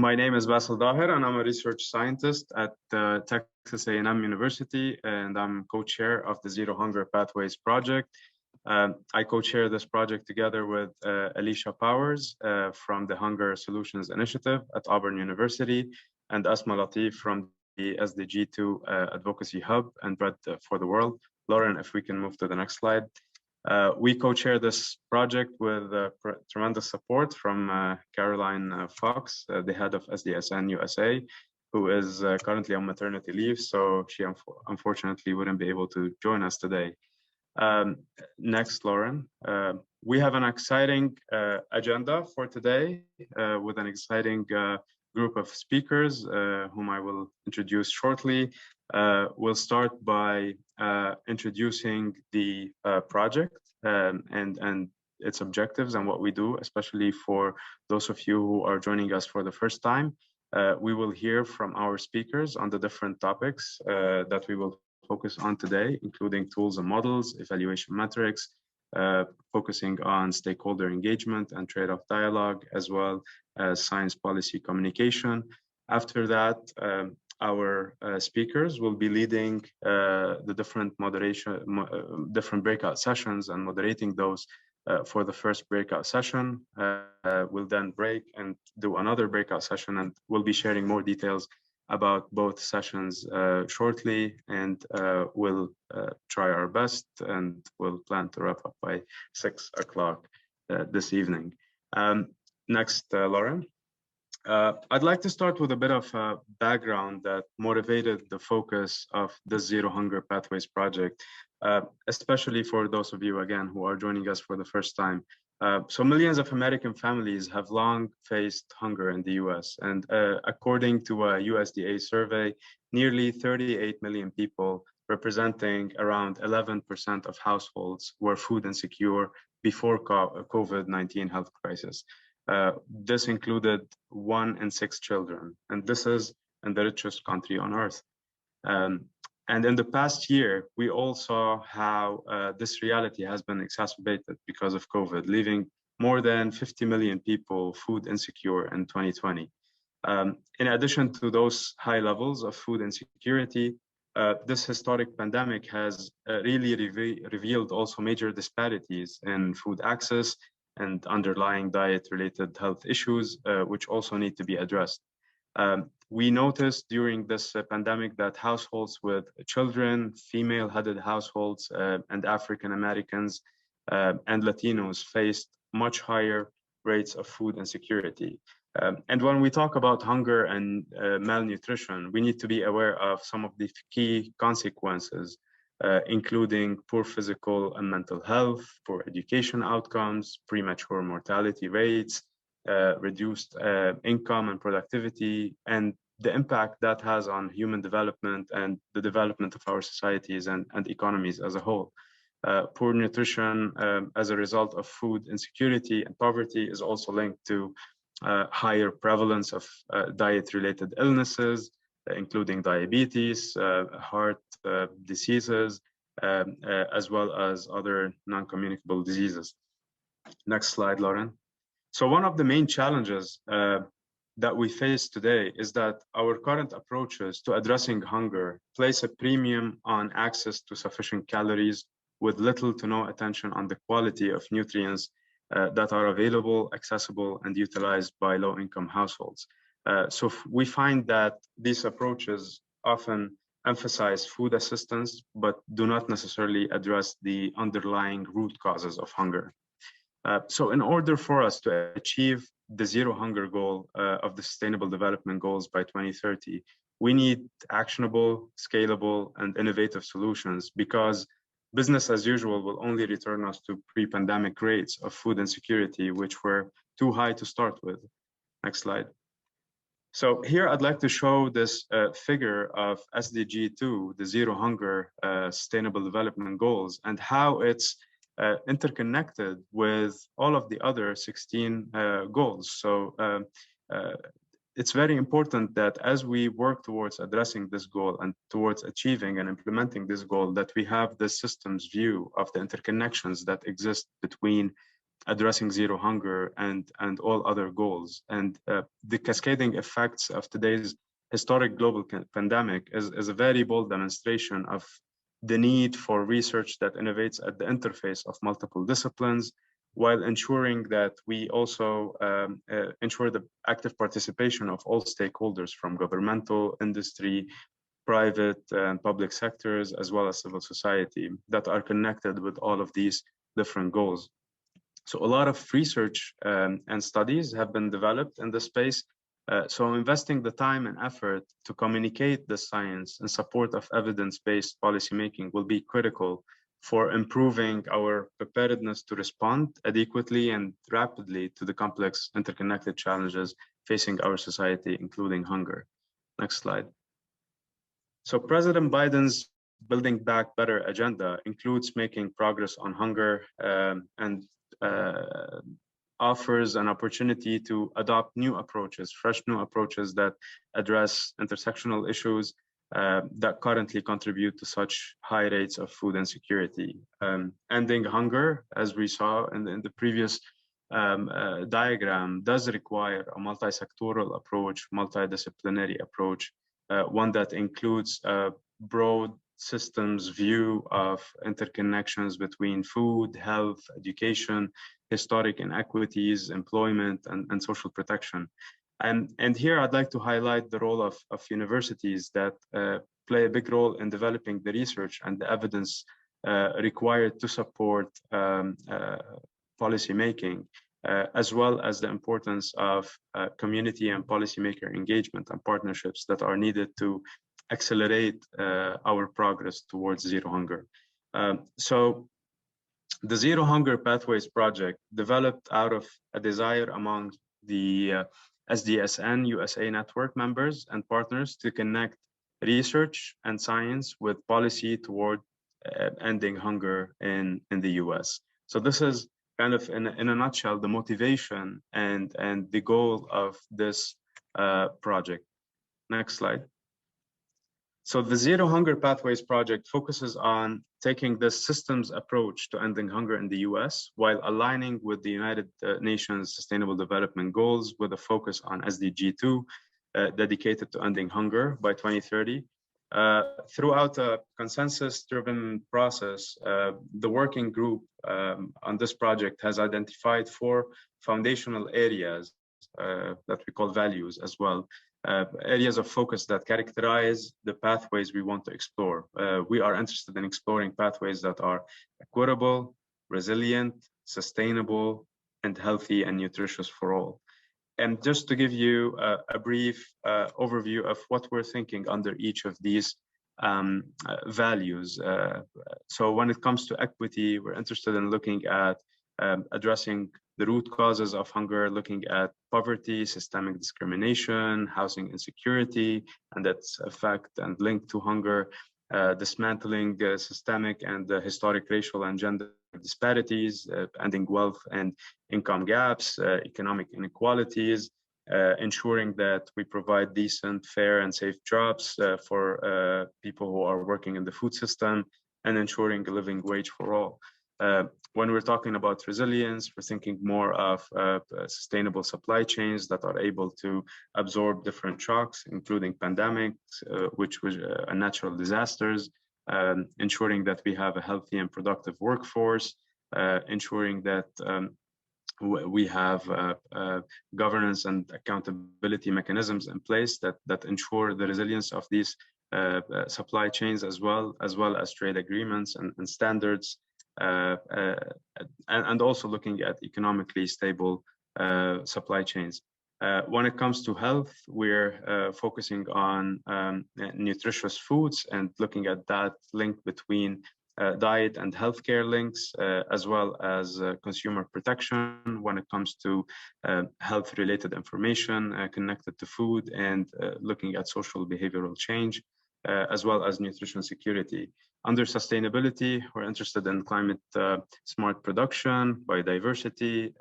My name is Basil Daher, and I'm a research scientist at Texas A&M University, and I'm co-chair of the Zero Hunger Pathways project. I co-chair this project together with Alicia Powers from the Hunger Solutions Initiative at Auburn University, and Asma Latif from the SDG2 Advocacy Hub and Bread for the World. Lauren, if we can move to the next slide. We co-chair this project with tremendous support from Caroline Fox, the head of SDSN USA, who is currently on maternity leave, so she unfortunately wouldn't be able to join us today. Next, Lauren. We have an exciting agenda for today with an exciting group of speakers whom I will introduce shortly. We'll start by introducing the project and its objectives and what we do, especially for those of you who are joining us for the first time. We will hear from our speakers on the different topics that we will focus on today, including tools and models, evaluation metrics, focusing on stakeholder engagement and trade-off dialogue, as well as science policy communication. After that, our speakers will be leading the different different breakout sessions and moderating those for the first breakout session. We'll then break and do another breakout session, and we'll be sharing more details about both sessions shortly, and we'll try our best, and we'll plan to wrap up by 6 o'clock this evening. Next, Lauren. I'd like to start with a bit of background that motivated the focus of the Zero Hunger Pathways project, especially for those of you, again, who are joining us for the first time. So millions of American families have long faced hunger in the US, and according to a USDA survey, nearly 38 million people, representing around 11% of households, were food insecure before COVID-19 health crisis. This included 1 in 6 children, and this is in the richest country on earth. And in the past year, we all saw how this reality has been exacerbated because of COVID, leaving more than 50 million people food insecure in 2020. In addition to those high levels of food insecurity, this historic pandemic has really revealed also major disparities in food access and underlying diet-related health issues, which also need to be addressed. We noticed during this pandemic that households with children, female-headed households, and African Americans and Latinos faced much higher rates of food insecurity. And when we talk about hunger and malnutrition, we need to be aware of some of the key consequences, including poor physical and mental health, poor education outcomes, premature mortality rates, reduced income and productivity, and the impact that has on human development and the development of our societies and economies as a whole. Poor nutrition as a result of food insecurity and poverty is also linked to higher prevalence of diet-related illnesses, including diabetes, heart diseases, as well as other non-communicable diseases. Next slide, Lauren. So one of the main challenges that we face today is that our current approaches to addressing hunger place a premium on access to sufficient calories with little to no attention on the quality of nutrients that are available, accessible, and utilized by low-income households. So we find that these approaches often emphasize food assistance, but do not necessarily address the underlying root causes of hunger. So in order for us to achieve the zero hunger goal of the Sustainable Development Goals by 2030, we need actionable, scalable, and innovative solutions, because business as usual will only return us to pre-pandemic rates of food insecurity, which were too high to start with. Next slide. So here I'd like to show this figure of SDG2, the Zero Hunger Sustainable Development Goals, and how it's interconnected with all of the other 16 goals. So it's very important that as we work towards addressing this goal and towards achieving and implementing this goal, that we have the systems view of the interconnections that exist between addressing zero hunger and all other goals. And the cascading effects of today's historic global pandemic is a very bold demonstration of the need for research that innovates at the interface of multiple disciplines, while ensuring that we also ensure the active participation of all stakeholders from governmental, industry, private and public sectors, as well as civil society that are connected with all of these different goals. So a lot of research and studies have been developed in this space. So investing the time and effort to communicate the science in support of evidence-based policymaking will be critical for improving our preparedness to respond adequately and rapidly to the complex interconnected challenges facing our society, including hunger. Next slide. So President Biden's Building Back Better agenda includes making progress on hunger and offers an opportunity to adopt new approaches, fresh new approaches that address intersectional issues that currently contribute to such high rates of food insecurity. Ending hunger, as we saw in the previous diagram, does require a multi-sectoral approach, multidisciplinary approach, one that includes a broad systems view of interconnections between food, health, education, historic inequities, employment, and social protection. And here I'd like to highlight the role of universities that play a big role in developing the research and the evidence required to support policy making, as well as the importance of community and policymaker engagement and partnerships that are needed to accelerate our progress towards zero hunger. So the Zero Hunger Pathways project developed out of a desire among the SDSN USA network members and partners to connect research and science with policy toward ending hunger in the US. So this is kind of in a nutshell the motivation and the goal of this project. Next slide. So the Zero Hunger Pathways project focuses on taking this systems approach to ending hunger in the US while aligning with the United Nations Sustainable Development Goals with a focus on SDG 2, dedicated to ending hunger by 2030. Throughout a consensus-driven process, the working group on this project has identified 4 foundational areas that we call values as well. Areas of focus that characterize the pathways we want to explore. We are interested in exploring pathways that are equitable, resilient, sustainable, and healthy and nutritious for all. And just to give you a brief overview of what we're thinking under each of these values. So when it comes to equity, we're interested in looking at addressing the root causes of hunger, looking at poverty, systemic discrimination, housing insecurity, and its effect and link to hunger, dismantling systemic and historic racial and gender disparities, ending wealth and income gaps, economic inequalities, ensuring that we provide decent, fair, and safe jobs for people who are working in the food system, and ensuring a living wage for all. When we're talking about resilience, we're thinking more of sustainable supply chains that are able to absorb different shocks, including pandemics, which was natural disasters, ensuring that we have a healthy and productive workforce, ensuring that we have governance and accountability mechanisms in place that ensure the resilience of these supply chains, as well as trade agreements and standards. And also looking at economically stable supply chains. When it comes to health, we're focusing on nutritious foods and looking at that link between diet and healthcare links, as well as consumer protection when it comes to health-related information connected to food, and looking at social behavioral change, as well as nutrition security. Under sustainability, we're interested in climate smart production, biodiversity,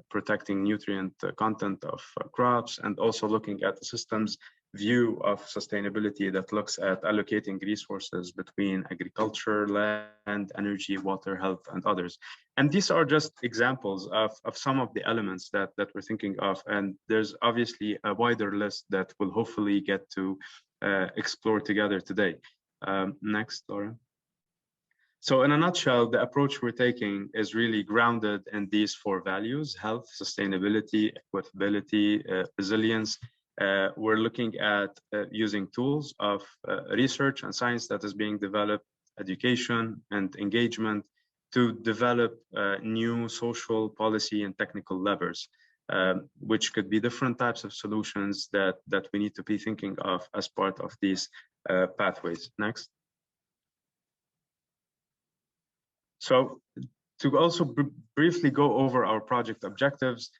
protecting nutrient content of crops, and also looking at the systems view of sustainability that looks at allocating resources between agriculture, land, energy, water, health, and others. And these are just examples of some of the elements that we're thinking of. And there's obviously a wider list that we'll hopefully get to explore together today. Next, Laura. So in a nutshell, the approach we're taking is really grounded in these four values: health, sustainability, equitability, resilience. We're looking at using tools of research and science that is being developed, education and engagement, to develop new social policy and technical levers, which could be different types of solutions that we need to be thinking of as part of these pathways. Next. So to also briefly go over our project objectives,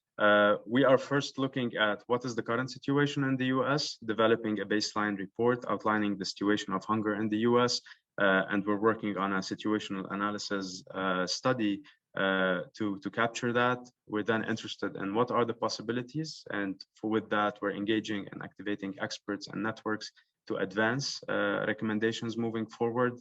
we are first looking at what is the current situation in the US, developing a baseline report outlining the situation of hunger in the US, and we're working on a situational analysis study to capture that. We're then interested in what are the possibilities, and with that, we're engaging and activating experts and networks to advance recommendations moving forward.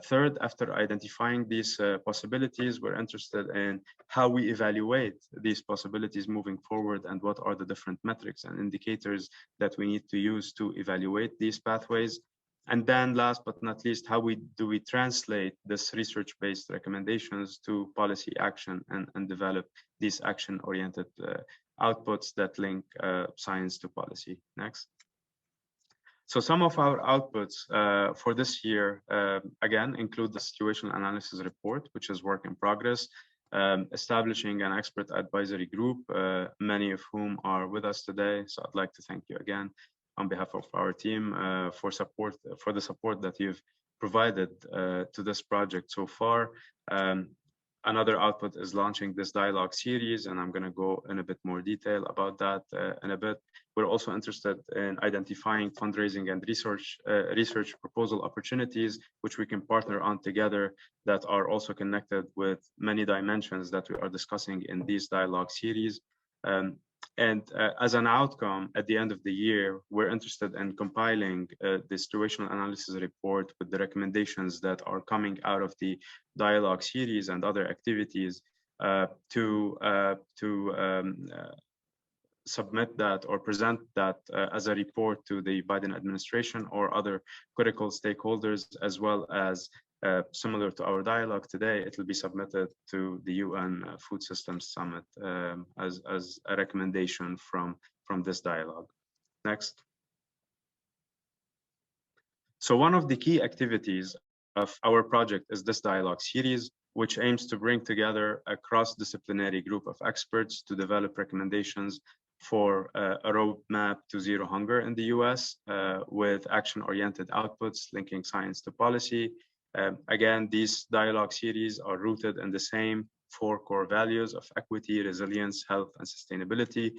Third, after identifying these possibilities, we're interested in how we evaluate these possibilities moving forward and what are the different metrics and indicators that we need to use to evaluate these pathways. And then last but not least, how do we translate this research-based recommendations to policy action and develop these action-oriented outputs that link science to policy. Next. So some of our outputs for this year, again, include the situational analysis report, which is work in progress, establishing an expert advisory group, many of whom are with us today. So I'd like to thank you again on behalf of our team for the support that you've provided to this project so far. Another output is launching this dialogue series, and I'm going to go in a bit more detail about that in a bit. We're also interested in identifying fundraising and research proposal opportunities, which we can partner on together, that are also connected with many dimensions that we are discussing in these dialogue series. As an outcome, at the end of the year, we're interested in compiling the situational analysis report with the recommendations that are coming out of the dialogue series and other activities to submit that or present that as a report to the Biden administration or other critical stakeholders, as well as similar to our dialogue today, it will be submitted to the UN Food Systems Summit as a recommendation from this dialogue. Next. So one of the key activities of our project is this dialogue series, which aims to bring together a cross-disciplinary group of experts to develop recommendations for a roadmap to zero hunger in the US with action-oriented outputs linking science to policy. Again, these dialogue series are rooted in the same four core values of equity, resilience, health, and sustainability.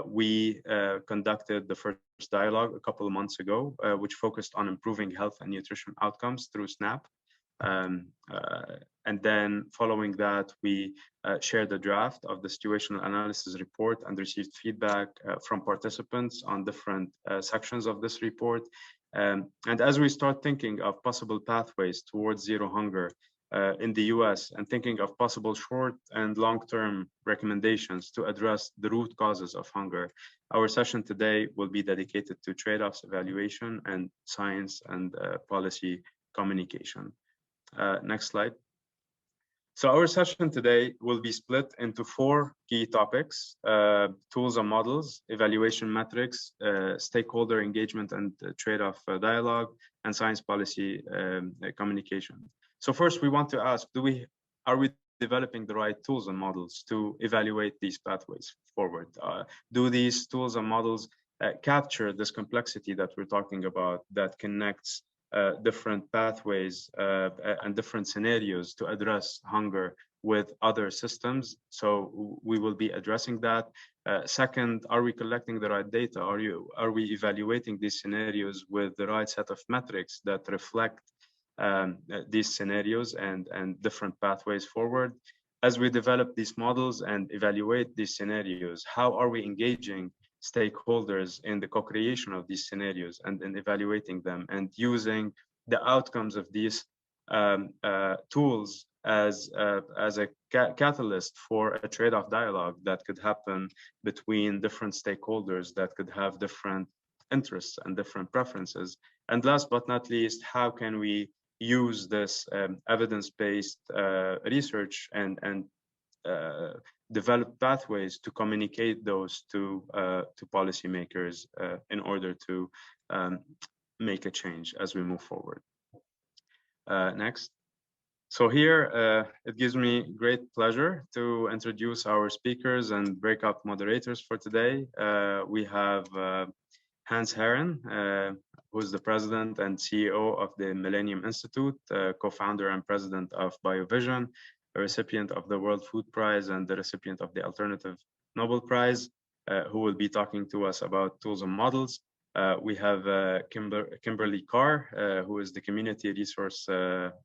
We conducted the first dialogue a couple of months ago, which focused on improving health and nutrition outcomes through SNAP. And then following that, we shared the draft of the situational analysis report and received feedback from participants on different sections of this report. And as we start thinking of possible pathways towards zero hunger in the US and thinking of possible short and long-term recommendations to address the root causes of hunger, our session today will be dedicated to trade-offs evaluation and science and policy communication. Next slide. So our session today will be split into four key topics: tools and models, evaluation metrics, stakeholder engagement and trade-off dialogue, and science policy communication. So first, we want to ask, are we developing the right tools and models to evaluate these pathways forward? Do these tools and models capture this complexity that we're talking about, that connects different pathways and different scenarios to address hunger with other systems? So we will be addressing that. Second, are we collecting the right data? Are we evaluating these scenarios with the right set of metrics that reflect these scenarios and different pathways forward? As we develop these models and evaluate these scenarios, how are we engaging stakeholders in the co-creation of these scenarios and in evaluating them and using the outcomes of these tools as a catalyst for a trade-off dialogue that could happen between different stakeholders that could have different interests and different preferences. And last but not least, how can we use this evidence-based research and develop pathways to communicate those to policymakers in order to make a change as we move forward. Next. So here, it gives me great pleasure to introduce our speakers and breakout moderators for today. We have Hans Herren, who is the president and CEO of the Millennium Institute, co-founder and president of BioVision, a recipient of the World Food Prize and the recipient of the Alternative Nobel Prize, who will be talking to us about tools and models. We have Kimberly Carr, who is the Community Resource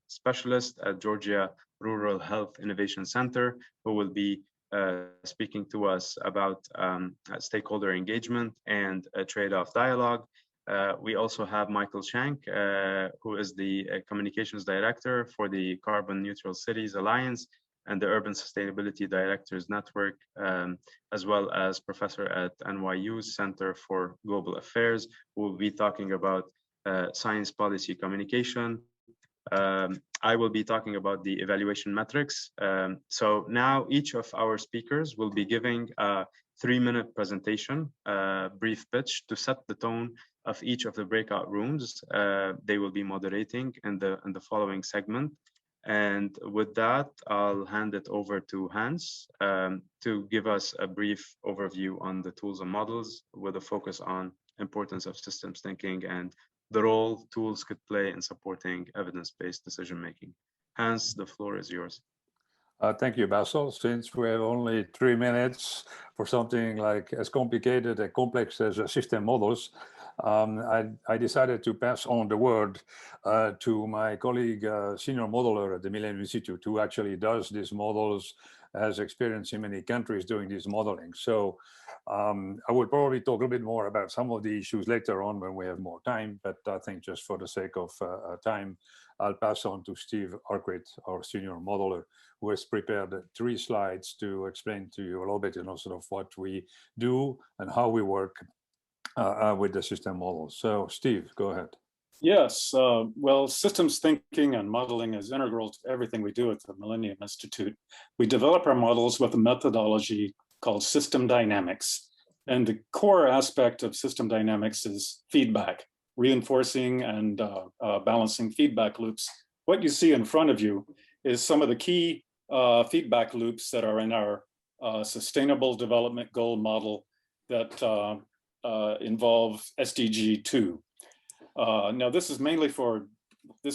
Specialist at Georgia Rural Health Innovation Center, who will be speaking to us about stakeholder engagement and a trade-off dialogue. We also have Michael Shank, who is the Communications Director for the Carbon Neutral Cities Alliance and the Urban Sustainability Directors Network, as well as professor at NYU's Center for Global Affairs, who will be talking about science policy communication. I will be talking about the evaluation metrics. So now each of our speakers will be giving a 3-minute presentation, brief pitch to set the tone of each of the breakout rooms. They will be moderating in the following segment. And with that, I'll hand it over to Hans to give us a brief overview on the tools and models with a focus on importance of systems thinking and the role tools could play in supporting evidence-based decision-making. Hans, the floor is yours. Thank you, Basil. Since we have only 3 minutes for something like as complicated and complex as system models, I decided to pass on the word to my colleague, senior modeler at the Millennium Institute, who actually does these models, has experience in many countries doing this modeling. So I would probably talk a little bit more about some of the issues later on when we have more time, but I think just for the sake of time, I'll pass on to Steve Arkwright, our senior modeler, who has prepared 3 slides to explain to you a little bit, sort of what we do and how we work with the system models. So Steve, go ahead. Yes, well, systems thinking and modeling is integral to everything we do at the Millennium Institute. We develop our models with a methodology called system dynamics. And the core aspect of system dynamics is feedback, reinforcing and balancing feedback loops. What you see in front of you is some of the key feedback loops that are in our Sustainable Development Goal model that involve SDG 2. Now, this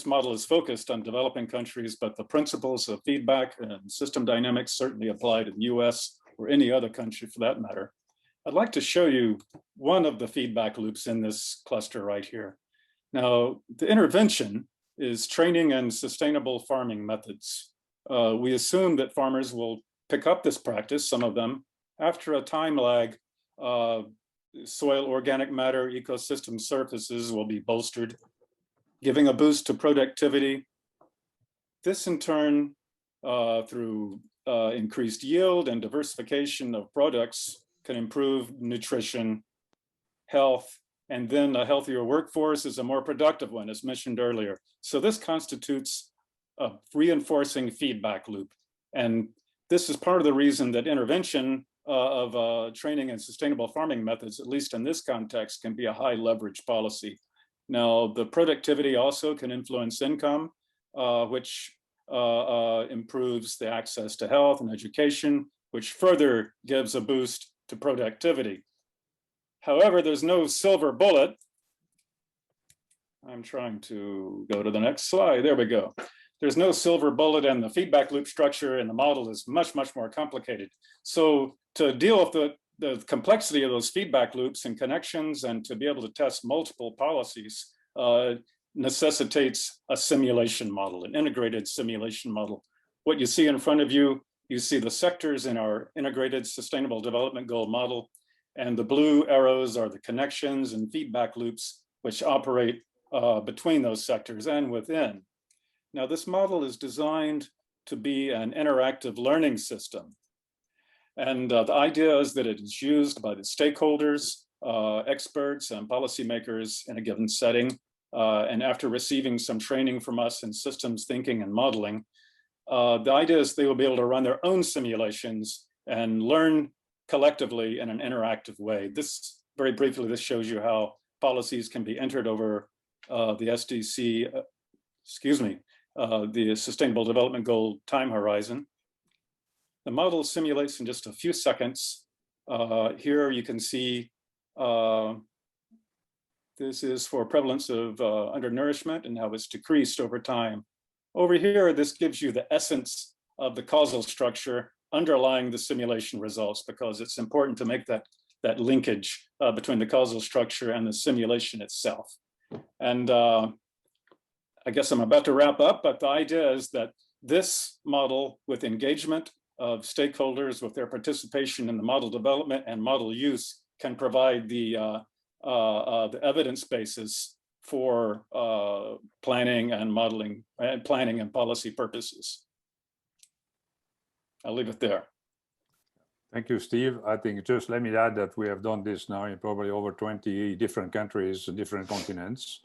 model is focused on developing countries, but the principles of feedback and system dynamics certainly apply to the US or any other country for that matter. I'd like to show you one of the feedback loops in this cluster right here. Now, the intervention is training and sustainable farming methods. We assume that farmers will pick up this practice, some of them, after a time lag. Soil organic matter ecosystem surfaces will be bolstered, giving a boost to productivity. This in turn, through increased yield and diversification of products, can improve nutrition, health, and then a healthier workforce is a more productive one, as mentioned earlier. So this constitutes a reinforcing feedback loop. And this is part of the reason that intervention of training and sustainable farming methods, at least in this context, can be a high leverage policy. Now, the productivity also can influence income, which improves the access to health and education, which further gives a boost to productivity. However, there's no silver bullet. I'm trying to go to the next slide. There we go. There's no silver bullet, and the feedback loop structure in the model is much, much more complicated. So to deal with the complexity of those feedback loops and connections and to be able to test multiple policies necessitates a simulation model, an integrated simulation model. What you see in front of you, you see the sectors in our integrated sustainable development goal model. And the blue arrows are the connections and feedback loops which operate between those sectors and within. Now, this model is designed to be an interactive learning system. And the idea is that it is used by the stakeholders, experts, and policymakers in a given setting. And after receiving some training from us in systems thinking and modeling, the idea is they will be able to run their own simulations and learn collectively in an interactive way. This, very briefly, this shows you how policies can be entered over the SDC, the Sustainable Development Goal time horizon. The model simulates in just a few seconds. Here you can see this is for prevalence of undernourishment and how it's decreased over time. Over here, this gives you the essence of the causal structure underlying the simulation results, because it's important to make that linkage between the causal structure and the simulation itself. And I guess I'm about to wrap up, but the idea is that this model, with engagement of stakeholders, with their participation in the model development and model use, can provide the evidence basis for planning and modeling, and planning and policy purposes. I'll leave it there. Thank you, Steve. I think just let me add that we have done this now in probably over 20 different countries and different continents.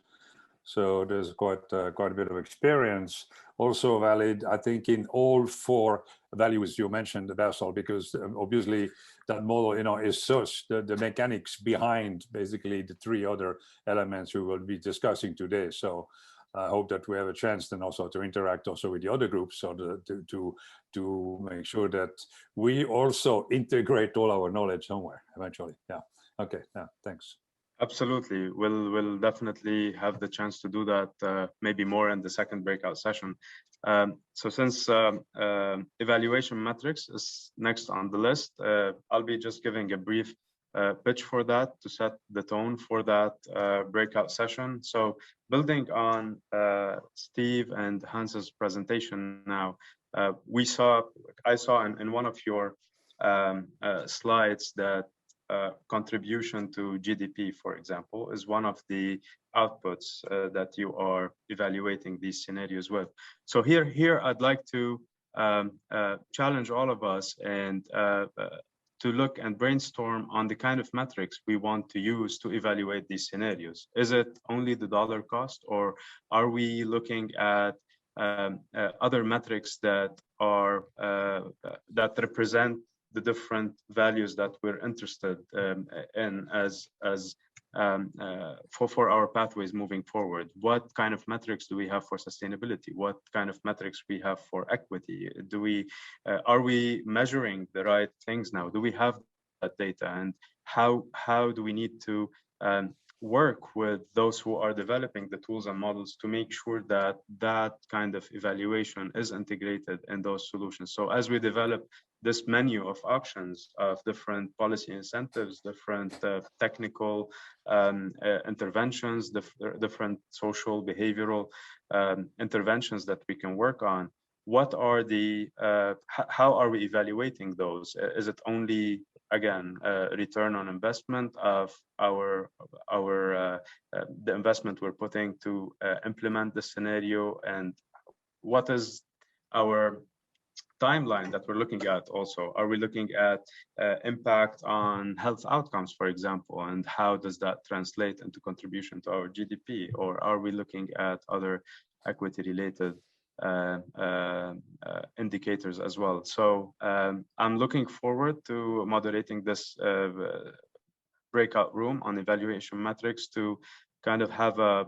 So there's quite a bit of experience. Also valid, I think, in all 4 values you mentioned, Basil, because obviously that model, is such the mechanics behind basically the 3 other elements we will be discussing today. So I hope that we have a chance then also to interact also with the other groups, so to make sure that we also integrate all our knowledge somewhere eventually. Yeah. Okay. Yeah. Thanks. Absolutely. We'll definitely have the chance to do that, maybe more in the second breakout session. So since evaluation metrics is next on the list, I'll be just giving a brief pitch for that to set the tone for that breakout session. So building on Steve and Hans's presentation now, I saw in one of your slides that contribution to GDP, for example, is one of the outputs that you are evaluating these scenarios with. So here I'd like to challenge all of us and to look and brainstorm on the kind of metrics we want to use to evaluate these scenarios. Is it only the dollar cost, or are we looking at other metrics that are that represent the different values that we're interested in for our pathways moving forward? What kind of metrics do we have for sustainability? What kind of metrics we have for equity? Are we measuring the right things now? Do we have that data? And how do we need to work with those who are developing the tools and models to make sure that that kind of evaluation is integrated in those solutions? So as we develop this menu of options of different policy incentives, different technical interventions, different social behavioral interventions that we can work on, what are the how are we evaluating those? Is it only, again, return on investment of the investment we're putting to implement the scenario, and what is our timeline that we're looking at? Also, are we looking at impact on health outcomes, for example, and how does that translate into contribution to our GDP? Or are we looking at other equity related indicators as well? So I'm looking forward to moderating this breakout room on evaluation metrics to kind of have a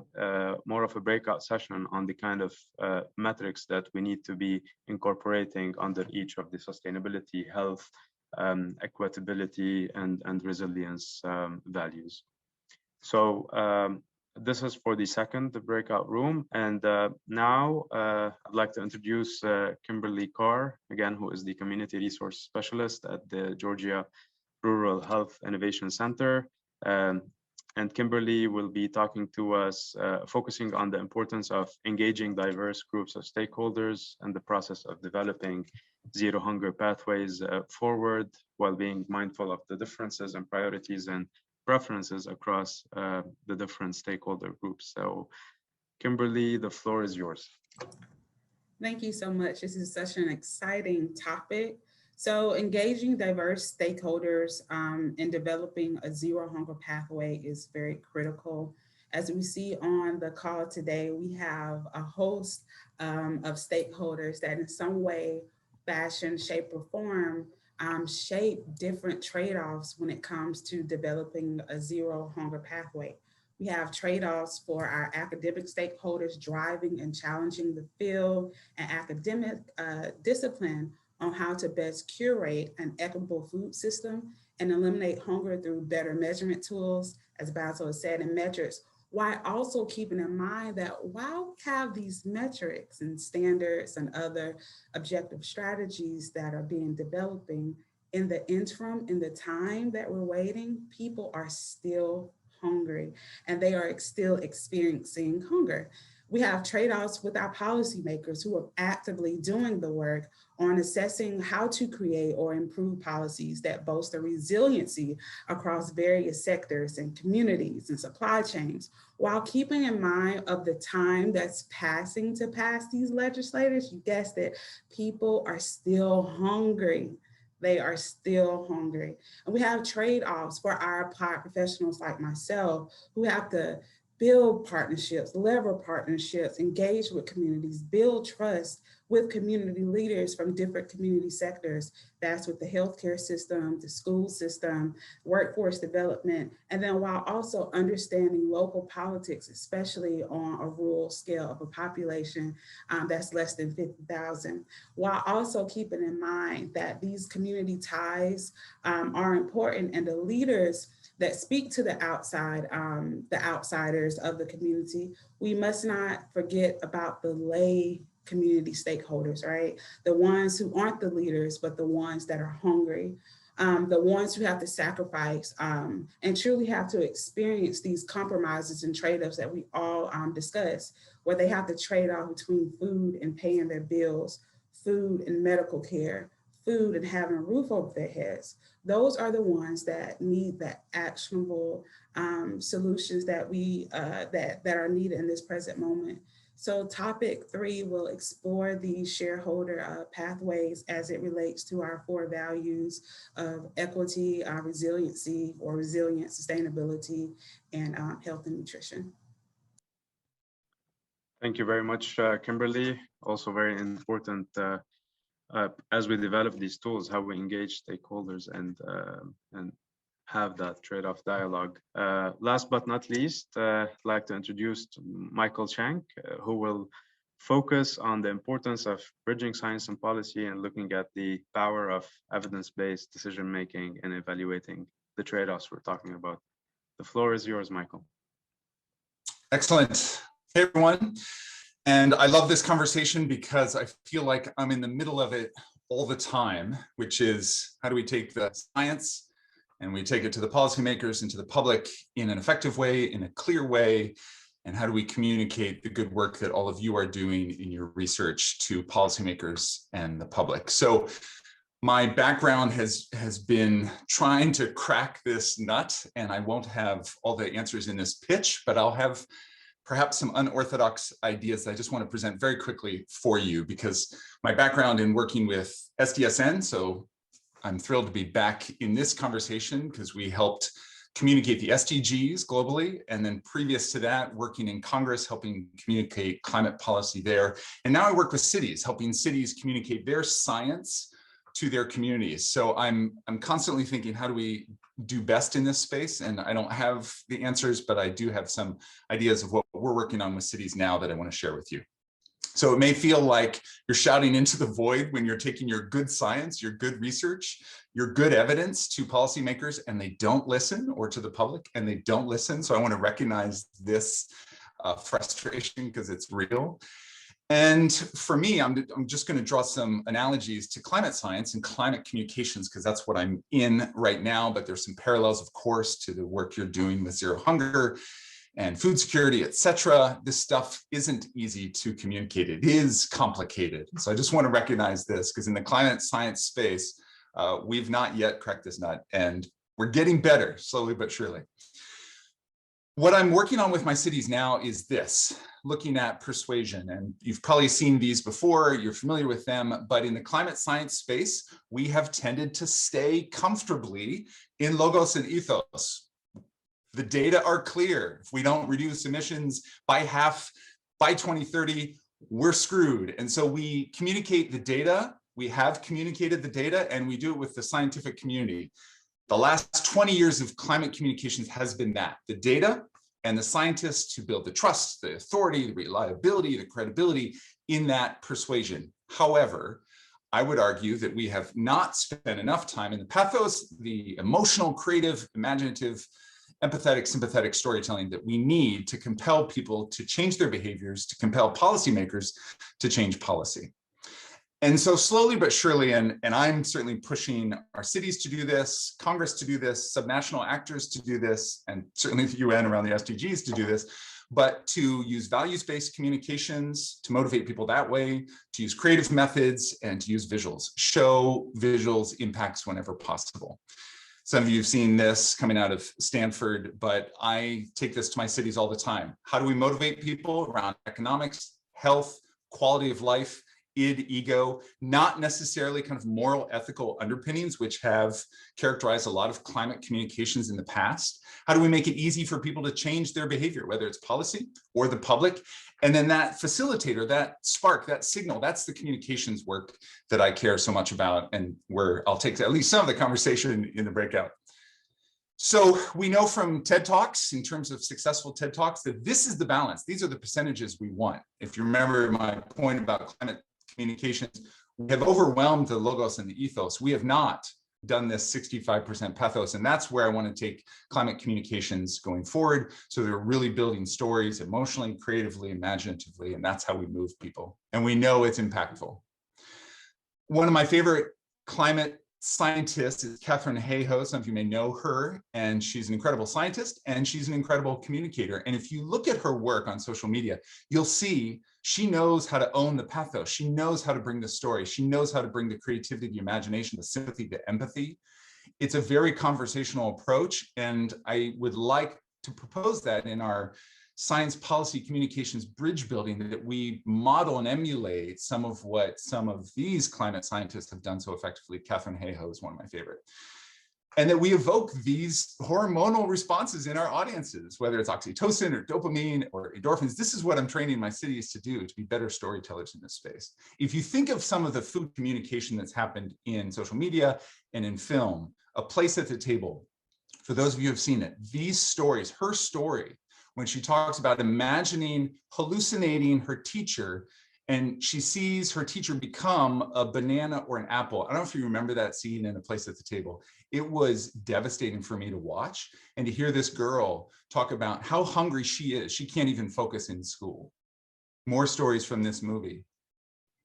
more of a breakout session on the kind of metrics that we need to be incorporating under each of the sustainability, health, equitability, and resilience values. So this is for the second breakout room. And now I'd like to introduce Kimberly Carr, again, who is the Community Resource Specialist at the Georgia Rural Health Innovation Center. And Kimberly will be talking to us, focusing on the importance of engaging diverse groups of stakeholders in the process of developing zero hunger pathways forward, while being mindful of the differences and priorities and preferences across the different stakeholder groups. So Kimberly, the floor is yours. Thank you so much. This is such an exciting topic. So engaging diverse stakeholders in developing a zero hunger pathway is very critical. As we see on the call today, we have a host of stakeholders that in some way, fashion, shape, or form shape different trade-offs when it comes to developing a zero hunger pathway. We have trade-offs for our academic stakeholders driving and challenging the field and academic discipline on how to best curate an equitable food system and eliminate hunger through better measurement tools, as Basil has said, and metrics, while also keeping in mind that while we have these metrics and standards and other objective strategies that are being developing, in the interim, in the time that we're waiting, people are still hungry and they are still experiencing hunger. We have trade-offs with our policymakers who are actively doing the work on assessing how to create or improve policies that bolster resiliency across various sectors and communities and supply chains, while keeping in mind of the time that's passing to pass these legislators. You guessed it, people are still hungry. They are still hungry. And we have trade-offs for our applied professionals like myself who have to build partnerships, lever partnerships, engage with communities, build trust with community leaders from different community sectors. That's with the healthcare system, the school system, workforce development, and then while also understanding local politics, especially on a rural scale of a population that's less than 50,000, while also keeping in mind that these community ties are important and the leaders that speak to the outside, the outsiders of the community. We must not forget about the lay community stakeholders, right? The ones who aren't the leaders, but the ones that are hungry, the ones who have to sacrifice and truly have to experience these compromises and trade-offs that we all discuss, where they have to trade off between food and paying their bills, food and medical care, food and having a roof over their heads. Those are the ones that need the actionable solutions that that are needed in this present moment. So topic 3 will explore the shareholder pathways as it relates to our 4 values of equity, resiliency or resilience, sustainability, and health and nutrition. Thank you very much, Kimberly. Also very important as we develop these tools, how we engage stakeholders and have that trade-off dialogue. Last but not least, I'd like to introduce Michael Shank, who will focus on the importance of bridging science and policy and looking at the power of evidence-based decision-making and evaluating the trade-offs we're talking about. The floor is yours, Michael. Excellent. Hey, everyone. And I love this conversation because I feel like I'm in the middle of it all the time, which is how do we take the science and we take it to the policymakers and to the public in an effective way, in a clear way, and how do we communicate the good work that all of you are doing in your research to policymakers and the public. So my background has been trying to crack this nut, and I won't have all the answers in this pitch, but I'll have perhaps some unorthodox ideas that I just want to present very quickly for you, because my background in working with SDSN, so I'm thrilled to be back in this conversation because we helped communicate the SDGs globally. And then previous to that, working in Congress, helping communicate climate policy there. And now I work with cities, helping cities communicate their science to their communities. So I'm constantly thinking, how do we do best in this space? And I don't have the answers, but I do have some ideas of what we're working on with cities now that I want to share with you. So it may feel like you're shouting into the void when you're taking your good science, your good research, your good evidence to policymakers and they don't listen, or to the public and they don't listen. So I want to recognize this frustration because it's real. And for me, I'm just going to draw some analogies to climate science and climate communications, because that's what I'm in right now. But there's some parallels, of course, to the work you're doing with Zero Hunger. and food security, etc. This stuff isn't easy to communicate. It is complicated. So I just want to recognize this, because in the climate science space, we've not yet cracked this nut, and we're getting better slowly but surely. What I'm working on with my cities now is this, looking at persuasion. And you've probably seen these before, you're familiar with them, but in the climate science space, we have tended to stay comfortably in logos and ethos. The data are clear. If we don't reduce emissions by half by 2030, we're screwed. And so we communicate the data, we have communicated the data, and we do it with the scientific community. The last 20 years of climate communications has been that, the data and the scientists who build the trust, the authority, the reliability, the credibility in that persuasion. However, I would argue that we have not spent enough time in the pathos, the emotional, creative, imaginative, empathetic, sympathetic storytelling that we need to compel people to change their behaviors, to compel policymakers to change policy. And so slowly but surely, and I'm certainly pushing our cities to do this, Congress to do this, subnational actors to do this, and certainly the UN around the SDGs to do this, but to use values-based communications, to motivate people that way, to use creative methods, and to use visuals. Show visuals impacts whenever possible. Some of you have seen this coming out of Stanford, but I take this to my cities all the time. How do we motivate people around economics, health, quality of life, id, ego, not necessarily kind of moral, ethical underpinnings, which have characterized a lot of climate communications in the past? How do we make it easy for people to change their behavior, whether it's policy or the public? And then that facilitator, that spark, that signal, that's the communications work that I care so much about, and where I'll take at least some of the conversation in the breakout. So we know from TED Talks, in terms of successful TED Talks, that this is the balance. These are the percentages we want. If you remember my point about climate communications, we have overwhelmed the logos and the ethos. We have not done this 65% pathos, and that's where I want to take climate communications going forward. So they're really building stories emotionally, creatively, imaginatively, and that's how we move people. And we know it's impactful. One of my favorite climate scientists is Katharine Hayhoe. Some of you may know her, and she's an incredible scientist, and she's an incredible communicator. And if you look at her work on social media, you'll see she knows how to own the pathos. She knows how to bring the story. She knows how to bring the creativity, the imagination, the sympathy, the empathy. It's a very conversational approach, and I would like to propose that in our science policy communications bridge building, that we model and emulate some of what some of these climate scientists have done so effectively. Katharine Hayhoe is one of my favorite. And that we evoke these hormonal responses in our audiences, whether it's oxytocin or dopamine or endorphins. This is what I'm training my cities to do, to be better storytellers in this space. If you think of some of the food communication that's happened in social media and in film, A Place at the Table, for those of you who have seen it, these stories, her story, when she talks about imagining, hallucinating her teacher, and she sees her teacher become a banana or an apple. I don't know if you remember that scene in A Place at the Table. It was devastating for me to watch, and to hear this girl talk about how hungry she is. She can't even focus in school. More stories from this movie.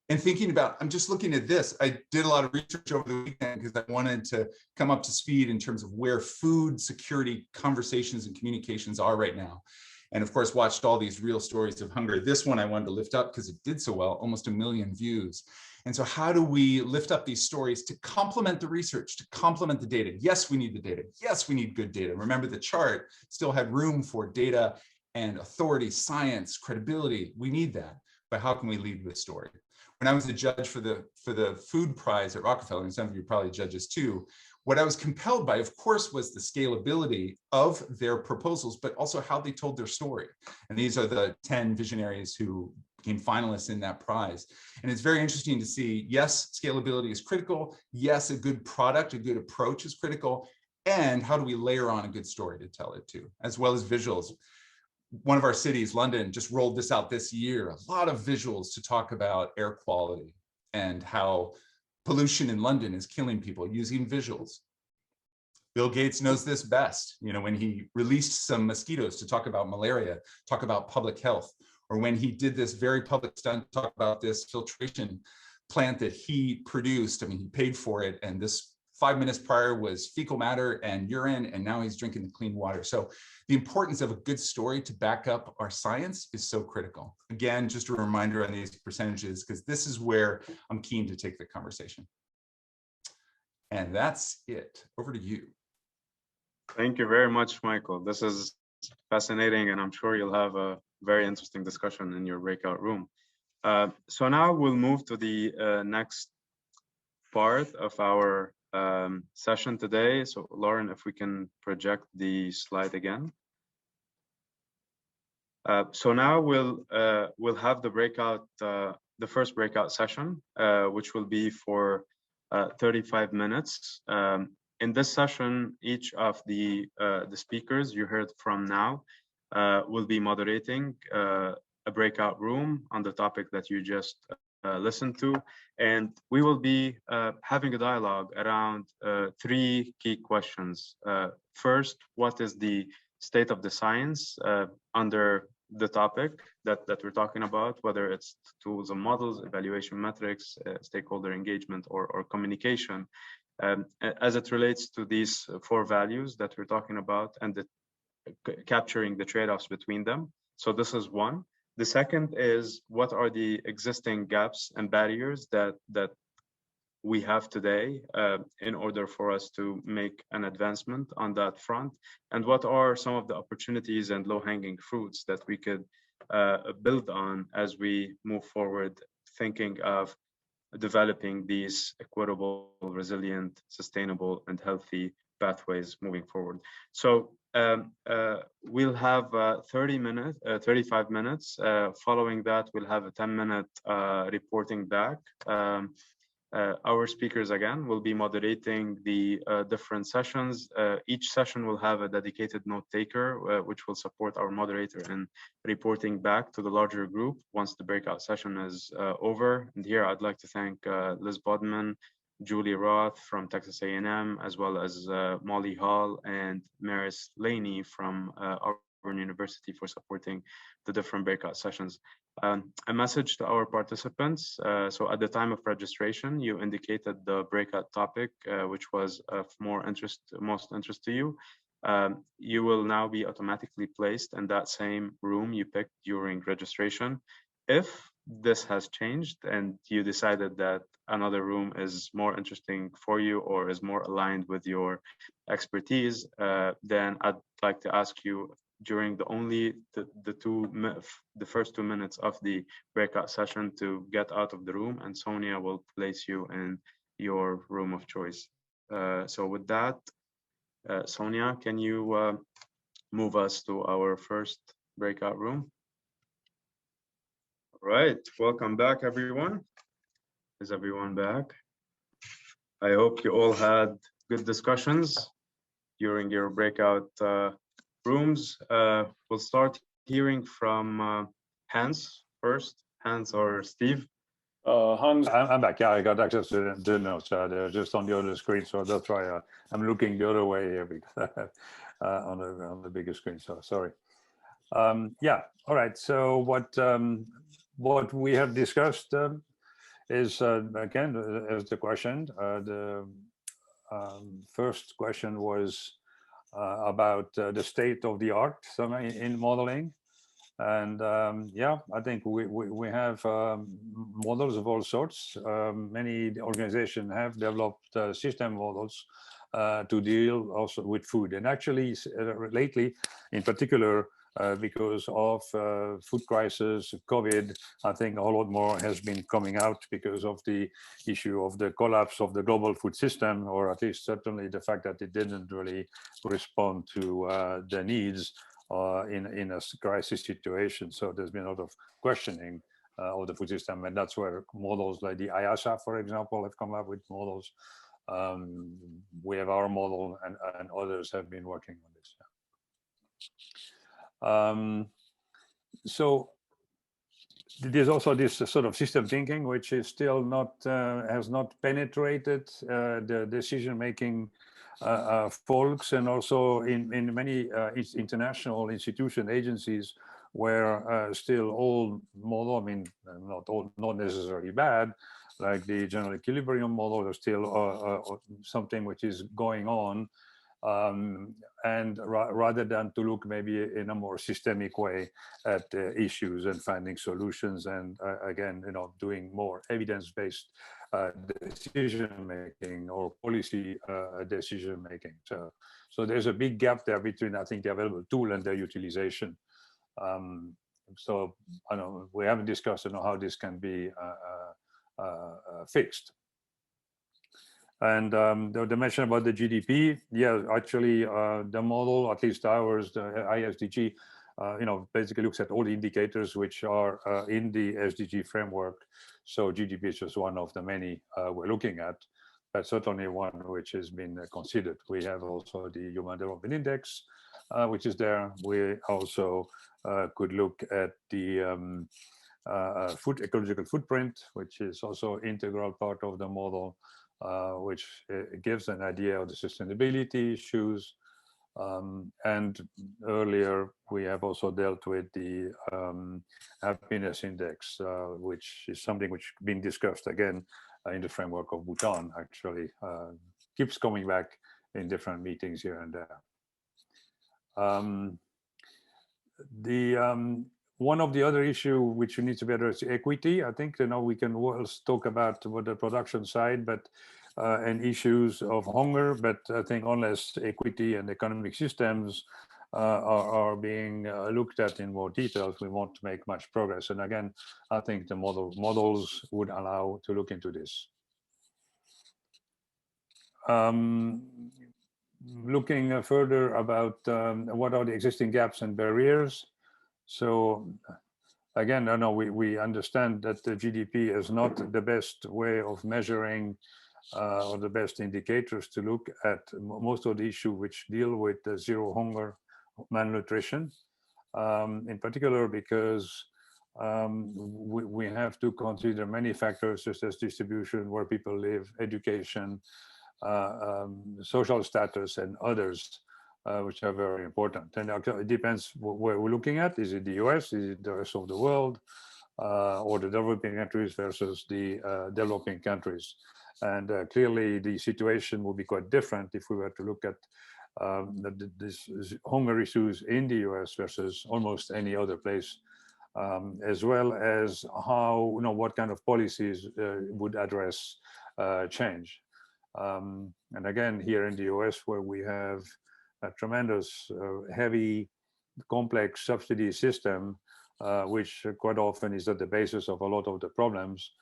And thinking about, I'm just looking at this. I did a lot of research over the weekend because I wanted to come up to speed in terms of where food security conversations and communications are right now. And of course, watched all these real stories of hunger. This one I wanted to lift up because it did so well, almost 1 million views. And so how do we lift up these stories to complement the research, to complement the data? Yes, we need the data. Yes, we need good data. Remember, the chart still had room for data and authority, science, credibility. We need that. But how can we lead with story? When I was the judge for the food prize at Rockefeller, and some of you are probably judges too, what I was compelled by, of course, was the scalability of their proposals, but also how they told their story. And these are the 10 visionaries who became finalists in that prize. And it's very interesting to see, yes, scalability is critical. Yes, a good product, a good approach is critical. And how do we layer on a good story to tell it too, as well as visuals. One of our cities, London, just rolled this out this year, a lot of visuals to talk about air quality and how pollution in London is killing people using visuals. Bill Gates knows this best, you know, when he released some mosquitoes to talk about malaria, talk about public health, or when he did this very public stunt to talk about this filtration plant that he produced. I mean, he paid for it, and this 5 minutes prior was fecal matter and urine, and now he's drinking the clean water. So the importance of a good story to back up our science is so critical. Again, just a reminder on these percentages, because this is where I'm keen to take the conversation. And that's it. Over to you. Thank you very much, Michael. This is fascinating, and I'm sure you'll have a very interesting discussion in your breakout room. So now we'll move to the next part of our session today. So Lauren, if we can project the slide again. So now we'll have the breakout, the first breakout session, which will be for 35 minutes. In this session, each of the speakers you heard from now will be moderating a breakout room on the topic that you just listened to, and we will be having a dialogue around 3 key questions. First, what is the state of the science under the topic that we're talking about, whether it's tools and models, evaluation metrics, stakeholder engagement, or communication, as it relates to these 4 values that we're talking about, and capturing the trade-offs between them. So this is one. The second is, what are the existing gaps and barriers that we have today in order for us to make an advancement on that front? And what are some of the opportunities and low-hanging fruits that we could build on as we move forward, thinking of developing these equitable, resilient, sustainable, and healthy pathways moving forward. So we'll have 35 minutes. Following that, we'll have a 10-minute reporting back. Our speakers, again, will be moderating the different sessions. Each session will have a dedicated note taker, which will support our moderator in reporting back to the larger group once the breakout session is over. And here I'd like to thank Liz Bodman, Julie Roth from Texas A&M, as well as Molly Hall and Maris Laney from Auburn University for supporting the different breakout sessions. A message to our participants. So at the time of registration, you indicated the breakout topic, which was of most interest to you. You will now be automatically placed in that same room you picked during registration. If this has changed and you decided that another room is more interesting for you or is more aligned with your expertise, then I'd like to ask you, during the first 2 minutes of the breakout session, to get out of the room, and Sonia will place you in your room of choice. So with that, Sonia, can you move us to our first breakout room? All right, welcome back, everyone. Is everyone back? I hope you all had good discussions during your breakout rooms. We'll start hearing from Hans first. Hans or Steve? Hans. I'm back. Yeah, I got access to the notes. They're just on the other screen, so that's why I'm looking the other way here because on the bigger screen. So sorry. Yeah. All right. So what we have discussed is again, as the question. The first question was about the state of the art in modeling. And yeah, I think we have models of all sorts. Many organizations have developed system models to deal also with food. And actually, lately, in particular, because of food crisis, COVID, I think a lot more has been coming out because of the issue of the collapse of the global food system, or at least certainly the fact that it didn't really respond to the needs in a crisis situation. So there's been a lot of questioning of the food system, and that's where models like the IASA, for example, have come up with models. We have our model, and others have been working on this. So there's also this sort of system thinking, which is still not has not penetrated the decision-making folks, and also in many international institution agencies where still old model, I mean, not necessarily bad, like the general equilibrium model, there's still something which is going on. And rather than to look maybe in a more systemic way at issues and finding solutions, and again, doing more evidence-based decision making or policy decision making. So there's a big gap there between, I think, the available tool and their utilization. So I know we haven't discussed how this can be fixed. And the mention about the GDP, yeah, actually the model, at least ours, the ISDG, basically looks at all the indicators which are in the SDG framework. So GDP is just one of the many we're looking at, but certainly one which has been considered. We have also the Human Development Index, which is there. We also could look at the ecological footprint, which is also integral part of the model. Which gives an idea of the sustainability issues. And earlier, we have also dealt with the happiness index, which is something which has been discussed again in the framework of Bhutan, actually. Keeps coming back in different meetings here and there. One of the other issue which you need to be addressed is equity. I think we can talk about the production side, but and issues of hunger. But I think unless equity and economic systems are being looked at in more details, we won't make much progress. And again, I think the models would allow to look into this. Looking further about what are the existing gaps and barriers. So again, I know we understand that the GDP is not the best way of measuring or the best indicators to look at most of the issues which deal with zero hunger, malnutrition, in particular because we have to consider many factors such as distribution, where people live, education, social status, and others. Which are very important. And it depends where we're looking at. Is it the US? Is it the rest of the world? Or the developing countries versus the developing countries? And clearly the situation will be quite different if we were to look at this hunger issues in the US versus almost any other place, as well as how, what kind of policies would address change. And again, here in the US, where we have a tremendous, heavy, complex subsidy system, which quite often is at the basis of a lot of the problems,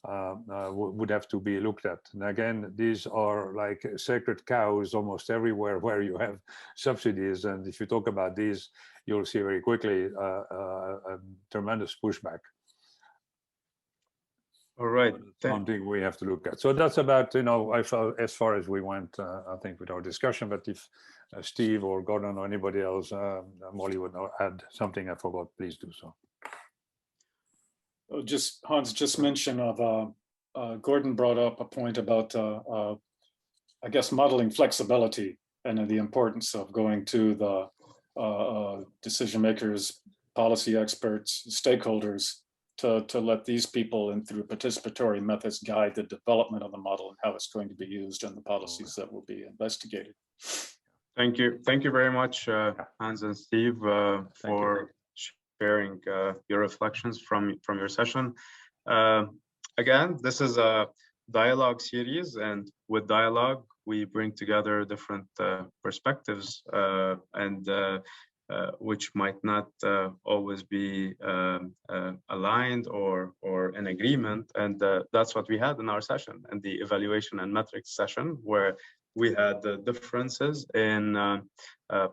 would have to be looked at. And again, these are like sacred cows almost everywhere where you have subsidies. And if you talk about these, you'll see very quickly a tremendous pushback. All right. Something we have to look at. So that's about, as far as we went, I think, with our discussion. But if Steve or Gordon or anybody else, Molly would add something I forgot, please do so. Hans just mentioned of, Gordon brought up a point about, I guess, modeling flexibility and the importance of going to the decision makers, policy experts, stakeholders, to let these people and through participatory methods guide the development of the model and how it's going to be used and the policies that will be investigated. Thank you. Thank you very much, Hans and Steve, for sharing your reflections from your session. Again, this is a dialogue series, and with dialogue, we bring together different perspectives and which might not always be aligned or in agreement. And that's what we had in our session, and the evaluation and metrics session, where we had the differences in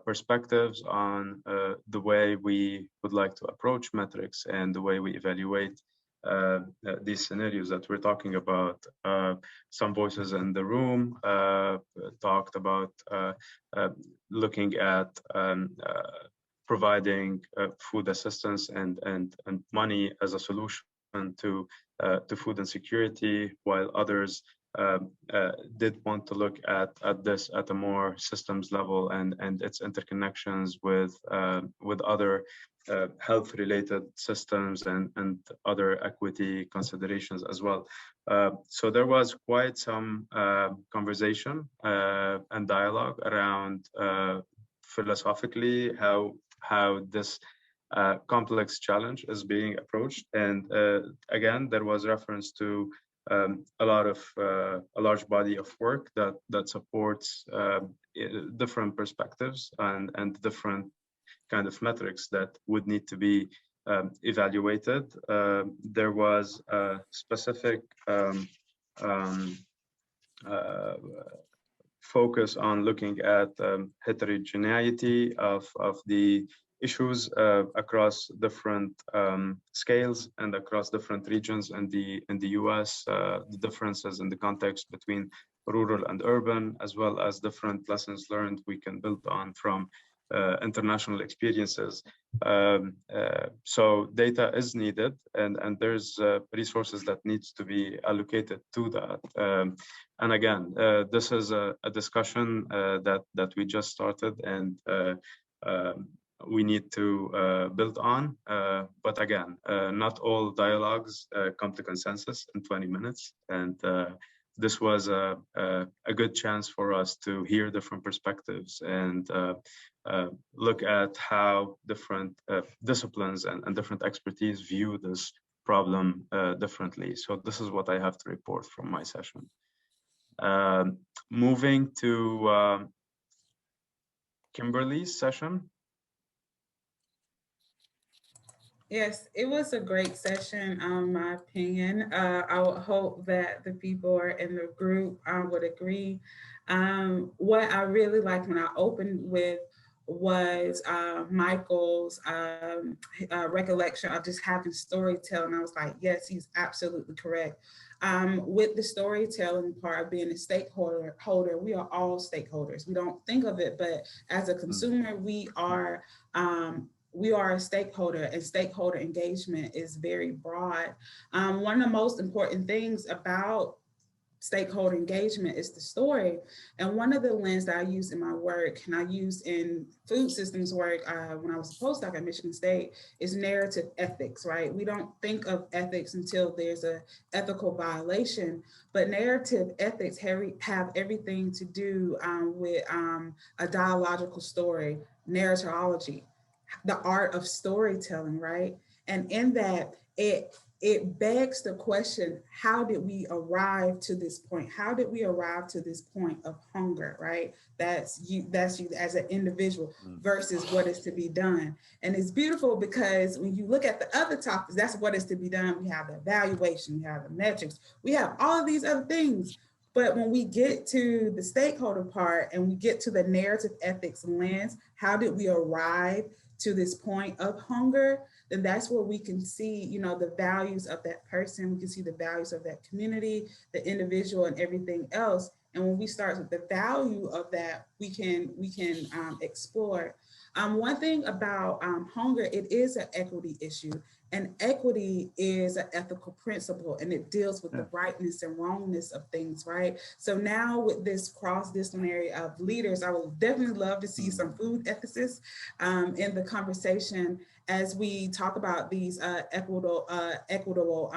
perspectives on the way we would like to approach metrics and the way we evaluate these scenarios that we're talking about. Some voices in the room talked about looking at providing food assistance and money as a solution to food insecurity, while others did want to look at this at a more systems level and its interconnections with other health-related systems and other equity considerations as well. So there was quite some conversation and dialogue around philosophically how this complex challenge is being approached. And again, there was reference to a large body of work that supports different perspectives and different kind of metrics that would need to be evaluated. There was a specific focus on looking at heterogeneity of the issues across different scales and across different regions in the US, the differences in the context between rural and urban, as well as different lessons learned we can build on from international experiences. So data is needed, and there's resources that needs to be allocated to that. And again, this is a discussion that we just started, and we need to build on. But again, not all dialogues come to consensus in 20 minutes. And this was a good chance for us to hear different perspectives and look at how different disciplines and different expertise view this problem differently. So this is what I have to report from my session. Moving to Kimberly's session. Yes, it was a great session, in my opinion. I would hope that the people in the group would agree. What I really liked when I opened with was Michael's recollection of just having storytelling. I was like, yes, he's absolutely correct. With the storytelling part of being a stakeholder, we are all stakeholders. We don't think of it, but as a consumer, we are a stakeholder, and stakeholder engagement is very broad. One of the most important things about stakeholder engagement is the story. And one of the lenses that I use in my work, and I use in food systems work when I was a postdoc at Michigan State, is narrative ethics, right? We don't think of ethics until there's an ethical violation, but narrative ethics have everything to do with a dialogical story, narratology, the art of storytelling, right? And in that, it begs the question, how did we arrive to this point? How did we arrive to this point of hunger, right? That's you as an individual versus what is to be done. And it's beautiful because when you look at the other topics, that's what is to be done. We have the evaluation, we have the metrics, we have all of these other things. But when we get to the stakeholder part and we get to the narrative ethics lens, how did we arrive to this point of hunger? Then that's where we can see, the values of that person. We can see the values of that community, the individual, and everything else. And when we start with the value of that, we can explore. One thing about hunger, it is an equity issue. And equity is an ethical principle, and it deals with the rightness and wrongness of things, right? So now with this cross-disciplinary of leaders, I would definitely love to see some food ethicists in the conversation as we talk about these equitable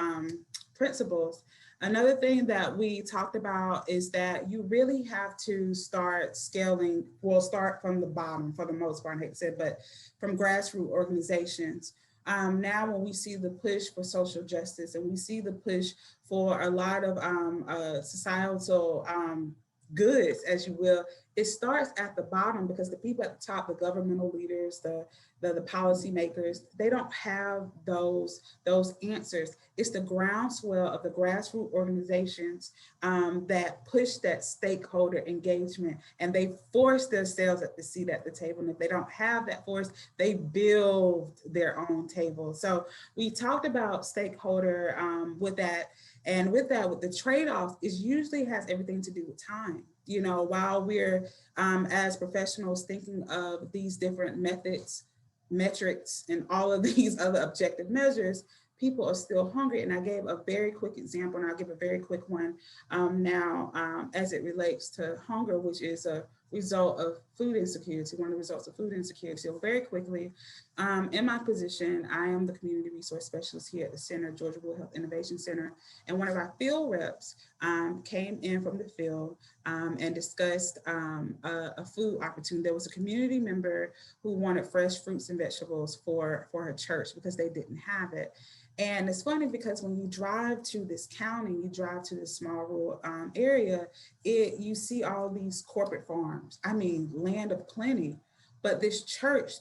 principles. Another thing that we talked about is that you really have to start scaling, start from the bottom for the most part, I hate to say it, but from grassroots organizations. Now when we see the push for social justice and we see the push for a lot of societal goods, as you will, it starts at the bottom because the people at the top, the governmental leaders, the policymakers, they don't have those answers. It's the groundswell of the grassroots organizations that push that stakeholder engagement, and they force themselves at the seat at the table. And if they don't have that force, they build their own table. So we talked about stakeholder with that. And with the trade-offs, it usually has everything to do with time. While we're as professionals thinking of these different methods, metrics, and all of these other objective measures, people are still hungry. And I gave a very quick example, and I'll give a very quick one now as it relates to hunger, which is a result of food insecurity, one of the results of food insecurity. So very quickly, in my position, I am the community resource specialist here at the center, Georgia Rural Health Innovation Center. And one of our field reps came in from the field and discussed a food opportunity. There was a community member who wanted fresh fruits and vegetables for her church because they didn't have it. And it's funny because when you drive to this county, you drive to this small rural area, you see all these corporate farms. I mean, land of plenty. But this church,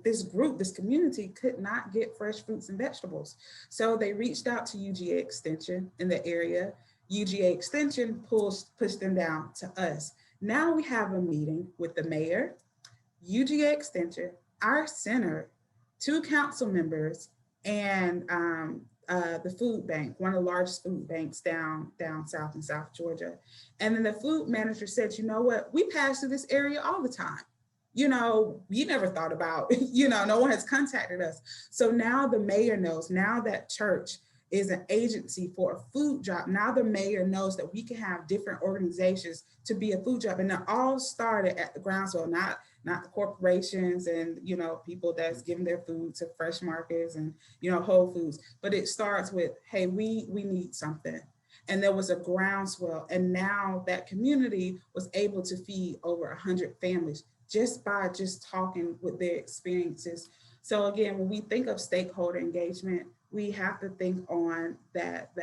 this group, this community could not get fresh fruits and vegetables. So they reached out to UGA Extension in the area. UGA Extension pushed them down to us. Now we have a meeting with the mayor, UGA Extension, our center, 2 council members, and the food bank, one of the largest food banks down south in South Georgia. And then the food manager said, you know what, we pass through this area all the time. You know, we never thought about, you know, no one has contacted us. So now the mayor knows, now that church is an agency for a food job. Now the mayor knows that we can have different organizations to be a food job. And it all started at the groundswell, not the corporations and, you know, people that's giving their food to fresh markets and, you know, Whole Foods. But it starts with, hey, we need something. And there was a groundswell. And now that community was able to feed over 100 families just by talking with their experiences. So again, when we think of stakeholder engagement, we have to think on that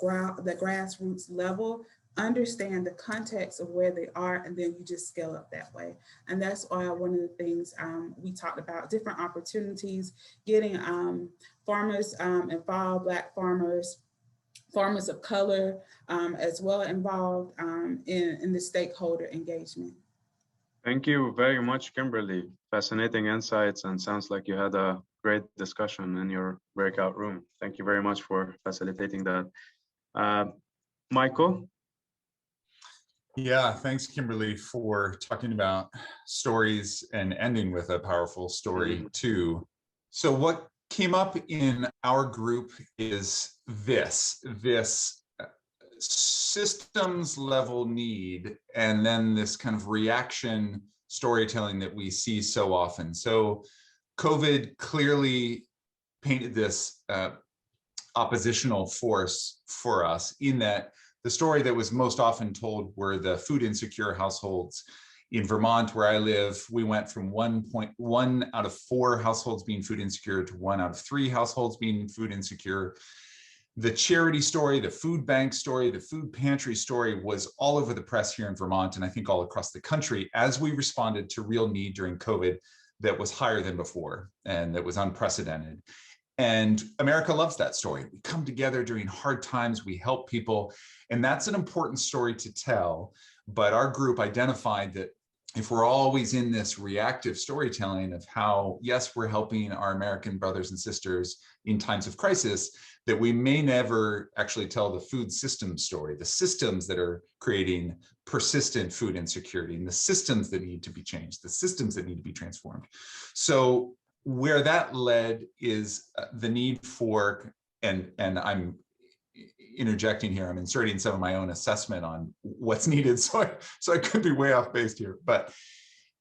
grassroots level, understand the context of where they are, and then you just scale up that way. And that's why one of the things we talked about, different opportunities, getting farmers involved, Black farmers of color as well involved in the stakeholder engagement. Thank you very much, Kimberly. Fascinating insights, and sounds like you had a great discussion in your breakout room. Thank you very much for facilitating that. Michael? Yeah, thanks, Kimberly, for talking about stories and ending with a powerful story too. So what came up in our group is this systems level need, and then this kind of reaction storytelling that we see so often. So COVID clearly painted this oppositional force for us, in that the story that was most often told were the food insecure households. In Vermont, where I live, we went from 1.1 out of 4 households being food insecure to 1 out of 3 households being food insecure. The charity story, the food bank story, the food pantry story was all over the press here in Vermont, and I think all across the country, as we responded to real need during COVID that was higher than before and that was unprecedented. And America loves that story. We come together during hard times, we help people, and that's an important story to tell. But our group identified that if we're always in this reactive storytelling of how, yes, we're helping our American brothers and sisters in times of crisis, that we may never actually tell the food system story, the systems that are creating persistent food insecurity, and the systems that need to be changed, the systems that need to be transformed. So where that led is the need for, and I'm interjecting here, I'm inserting some of my own assessment on what's needed, so I could be way off base here, but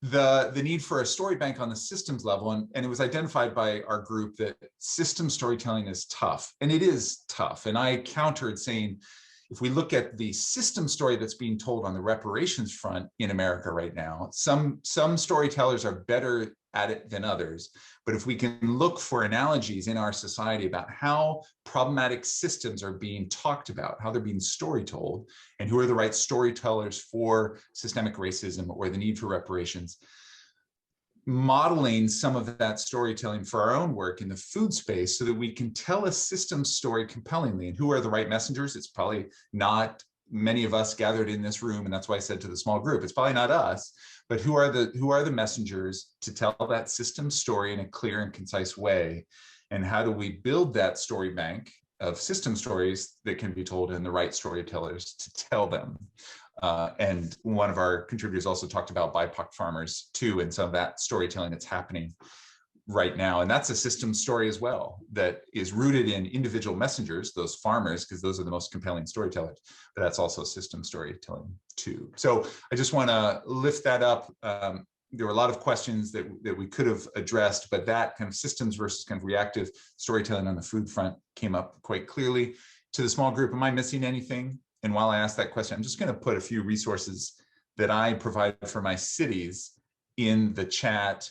the need for a story bank on the systems level, and it was identified by our group that system storytelling is tough, and it is tough. And I countered saying, if we look at the system story that's being told on the reparations front in America right now, some storytellers are better at it than others. But if we can look for analogies in our society about how problematic systems are being talked about, how they're being story told, and who are the right storytellers for systemic racism or the need for reparations, modeling some of that storytelling for our own work in the food space so that we can tell a system story compellingly. And who are the right messengers? It's probably not many of us gathered in this room, and that's why I said to the small group, it's probably not us, but who are the messengers to tell that system story in a clear and concise way? And how do we build that story bank of system stories that can be told, and the right storytellers to tell them? And one of our contributors also talked about BIPOC farmers too, and some of that storytelling that's happening. right now. And that's a system story as well that is rooted in individual messengers, those farmers, because those are the most compelling storytellers, but that's also system storytelling too. So I just want to lift that up. There were a lot of questions that we could have addressed, but that kind of systems versus kind of reactive storytelling on the food front came up quite clearly. To the small group, am I missing anything? And while I ask that question, I'm just going to put a few resources that I provide for my cities in the chat,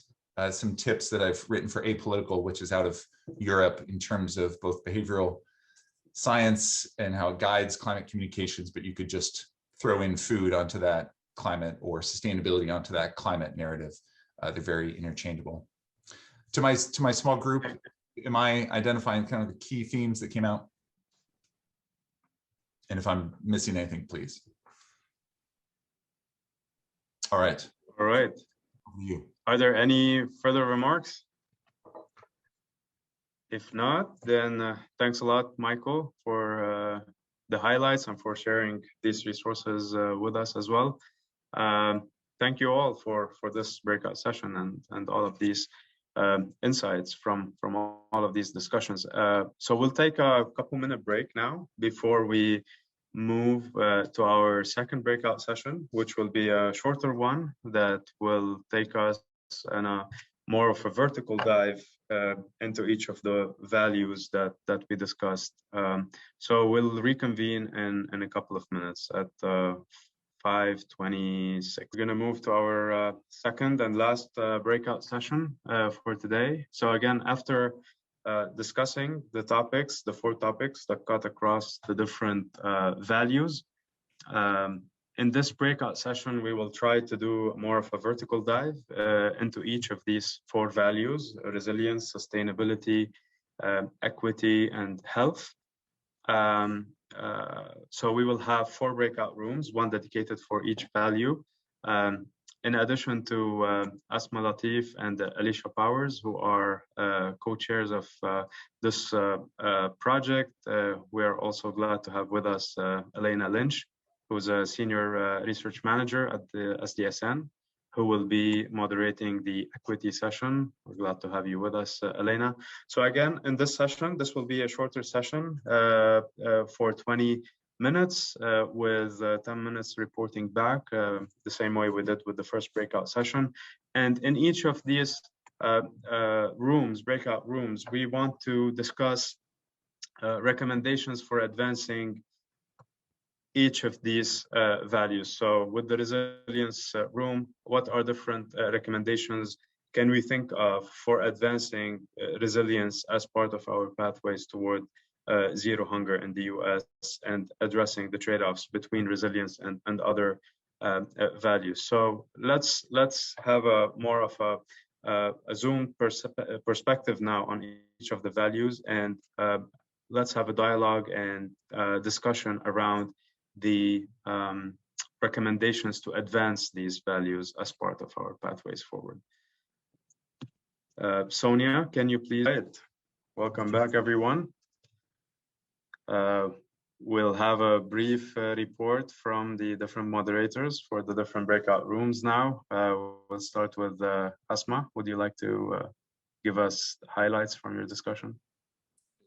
some tips that I've written for Apolitical, which is out of Europe in terms of both behavioral science and how it guides climate communications, but you could just throw in food onto that climate or sustainability onto that climate narrative. They're very interchangeable. To my small group, am I identifying kind of the key themes that came out? And if I'm missing anything, please. All right. All right. You. Are there any further remarks? If not, then thanks a lot, Michael, for the highlights and for sharing these resources with us as well. Thank you all for this breakout session and all of these insights from all of these discussions. So we'll take a couple-minute break now before we move to our second breakout session, which will be a shorter one that will take us in a more of a vertical dive into each of the values that we discussed. So we'll reconvene in a couple of minutes at 5:26. We're going to move to our second and last breakout session for today. So again, after discussing the topics, the 4 topics that cut across the different values, in this breakout session, we will try to do more of a vertical dive into each of these 4 values: resilience, sustainability, equity, and health. So we will have 4 breakout rooms, one dedicated for each value. In addition to Asma Latif and Alicia Powers, who are co-chairs of this project, we are also glad to have with us Elena Lynch, who's a senior research manager at the SDSN, who will be moderating the equity session. We're glad to have you with us, Elena. So again, in this session, this will be a shorter session for 20 minutes with 10 minutes reporting back, the same way we did with the first breakout session. And in each of these breakout rooms, we want to discuss recommendations for advancing each of these values. So with the resilience room, what are different recommendations can we think of for advancing resilience as part of our pathways toward zero hunger in the US and addressing the trade-offs between resilience and other values. So let's have a more of a zoomed perspective now on each of the values, and let's have a dialogue and discussion around the recommendations to advance these values as part of our pathways forward. Sonia, can you please? Welcome back, everyone. We'll have a brief report from the different moderators for the different breakout rooms now. We'll start with Asma. Would you like to give us highlights from your discussion?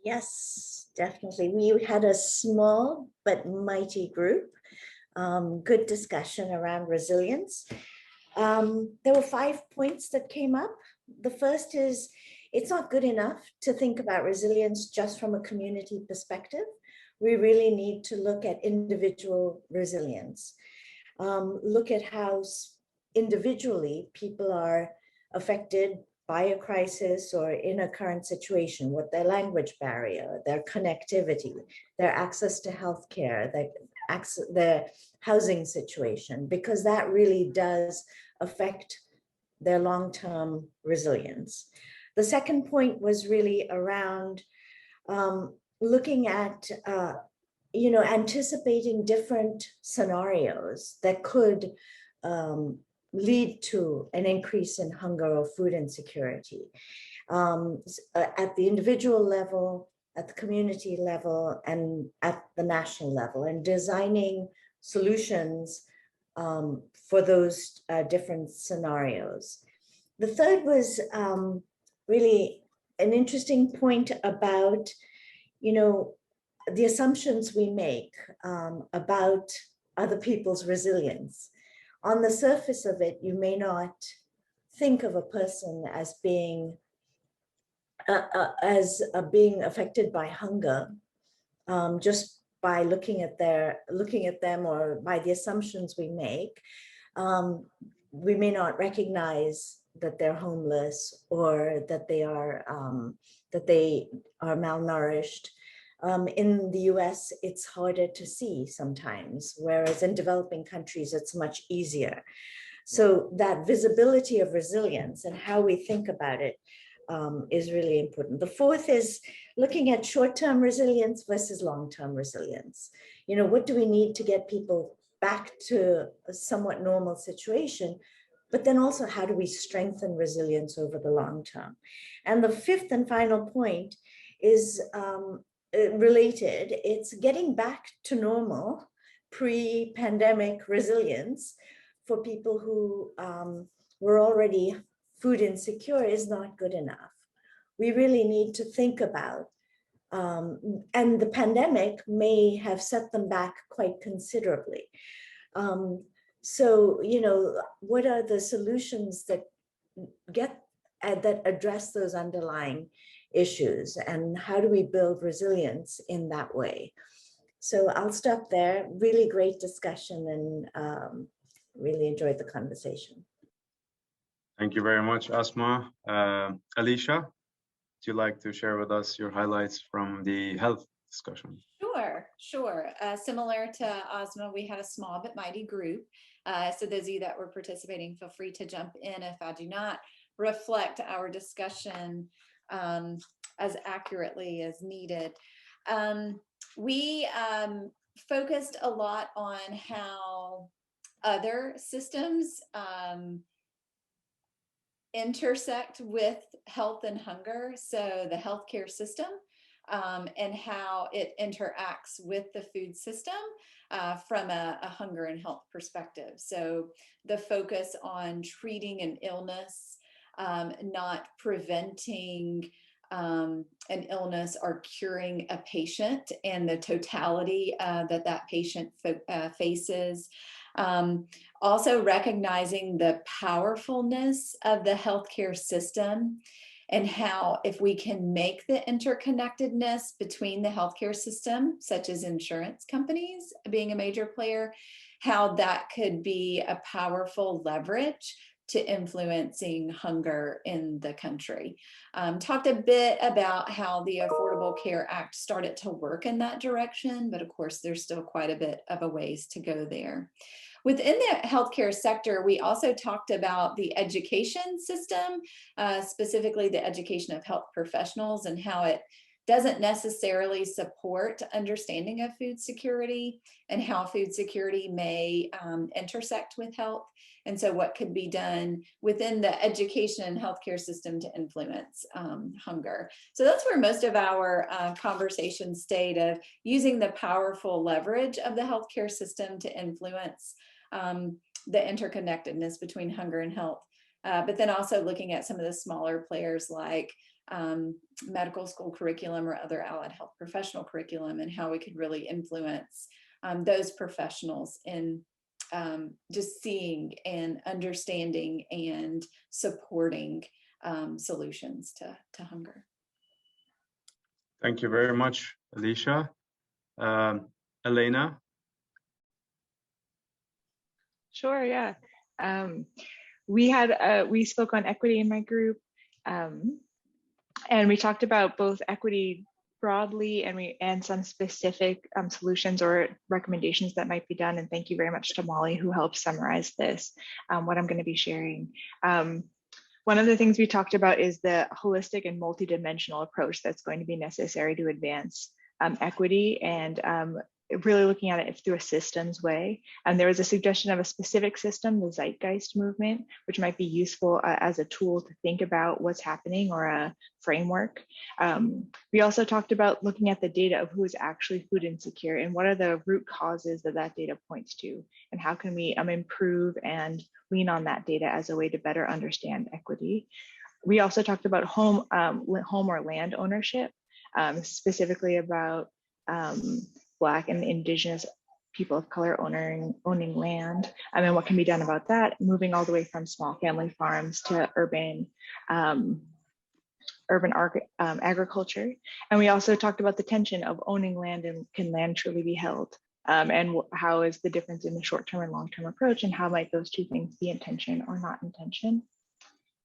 Yes, definitely. We had a small but mighty group. Good discussion around resilience. There were 5 points that came up. The first is, it's not good enough to think about resilience just from a community perspective. We really need to look at individual resilience. Look at how individually people are affected by a crisis or in a current situation, what their language barrier, their connectivity, their access to healthcare, their housing situation, because that really does affect their long-term resilience. The second point was really around looking at, anticipating different scenarios that could lead to an increase in hunger or food insecurity at the individual level, at the community level, and at the national level, and designing solutions for those different scenarios. The third was really an interesting point about, you know, the assumptions we make about other people's resilience. On the surface of it, you may not think of a person as being being affected by hunger just by looking at them or by the assumptions we make. We may not recognize that they're homeless or that they are malnourished. In the US, it's harder to see sometimes, whereas in developing countries, it's much easier. So that visibility of resilience and how we think about it is really important. The fourth is looking at short-term resilience versus long-term resilience. You know, what do we need to get people back to a somewhat normal situation? But then also, how do we strengthen resilience over the long term? And the fifth and final point is related. It's getting back to normal pre-pandemic resilience for people who were already food insecure is not good enough. We really need to think about, and the pandemic may have set them back quite considerably. So, you know, what are the solutions that that address those underlying issues, and how do we build resilience in that way? So I'll stop there. Really great discussion, and really enjoyed the conversation. Thank you very much, Asma. Alicia, would you like to share with us your highlights from the health discussion? Sure. Similar to Asma, we had a small but mighty group. So those of you that were participating, feel free to jump in if I do not reflect our discussion as accurately as needed. We focused a lot on how other systems intersect with health and hunger. So the healthcare system and how it interacts with the food system from a hunger and health perspective. So the focus on treating an illness, not preventing an illness or curing a patient and the totality that patient faces. Also recognizing the powerfulness of the healthcare system and how if we can make the interconnectedness between the healthcare system, such as insurance companies being a major player, how that could be a powerful leverage to influencing hunger in the country. Talked a bit about how the Affordable Care Act started to work in that direction, but of course there's still quite a bit of a ways to go there. Within the healthcare sector, we also talked about the education system, specifically the education of health professionals and how it doesn't necessarily support understanding of food security and how food security may intersect with health. And so what could be done within the education and healthcare system to influence hunger. So that's where most of our conversation stayed, of using the powerful leverage of the healthcare system to influence the interconnectedness between hunger and health. But then also looking at some of the smaller players like medical school curriculum or other allied health professional curriculum, and how we could really influence those professionals in just seeing and understanding and supporting solutions to hunger. Thank you very much, Alicia. Elena? Sure, yeah. We spoke on equity in my group, and we talked about both equity broadly and some specific solutions or recommendations that might be done. And thank you very much to Molly, who helped summarize this, what I'm going to be sharing. One of the things we talked about is the holistic and multidimensional approach that's going to be necessary to advance equity, and really looking at it through a systems way. And there was a suggestion of a specific system, the Zeitgeist movement, which might be useful as a tool to think about what's happening, or a framework. We also talked about looking at the data of who is actually food insecure and what are the root causes that data points to, and how can we improve and lean on that data as a way to better understand equity. We also talked about home or land ownership, specifically about Black and Indigenous people of color owning land, and what can be done about that, moving all the way from small family farms to urban agriculture. And we also talked about the tension of owning land and can land truly be held, and how is the difference in the short-term and long-term approach, and how might those two things be in tension or not in tension.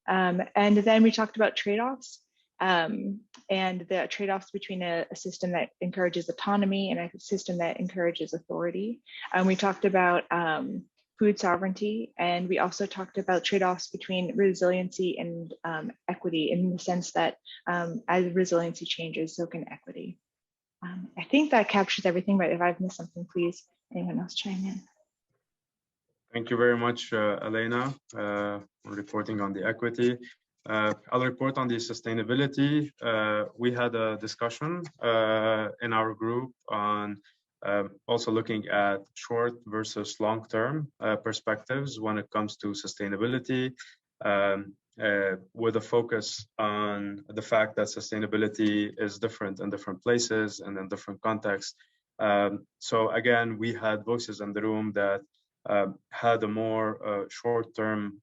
And then we talked about trade-offs, and the trade-offs between a system that encourages autonomy and a system that encourages authority. And we talked about food sovereignty, and we also talked about trade-offs between resiliency and equity, in the sense that as resiliency changes, so can equity. I think that captures everything, but if I've missed something, please, anyone else chime in. Thank you very much, Elena, for reporting on the equity. I'll report on the sustainability. We had a discussion in our group on also looking at short versus long-term perspectives when it comes to sustainability, with a focus on the fact that sustainability is different in different places and in different contexts. So again, we had voices in the room that had a more short-term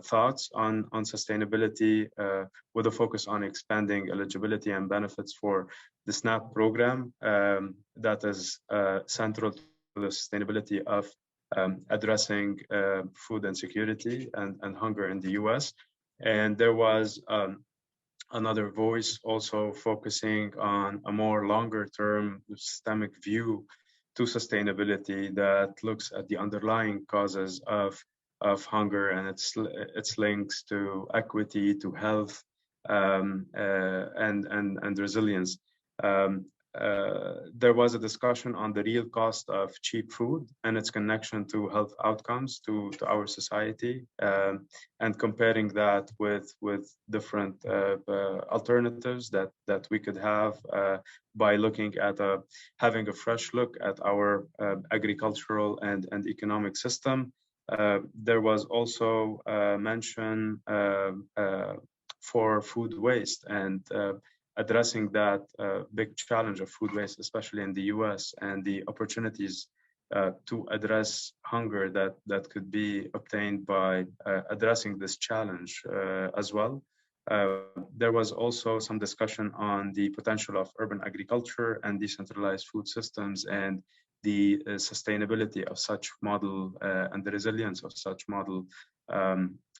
thoughts on sustainability, with a focus on expanding eligibility and benefits for the SNAP program that is central to the sustainability of addressing food insecurity and hunger in the US. And there was another voice also focusing on a more longer-term systemic view to sustainability that looks at the underlying causes of hunger and its links to equity, to health, and resilience. There was a discussion on the real cost of cheap food and its connection to health outcomes to our society, and comparing that with different alternatives that we could have by looking at having a fresh look at our agricultural and economic system. There was also mention for food waste and addressing that big challenge of food waste, especially in the US, and the opportunities to address hunger that could be obtained by addressing this challenge as well. There was also some discussion on the potential of urban agriculture and decentralized food systems and the sustainability of such model and the resilience of such model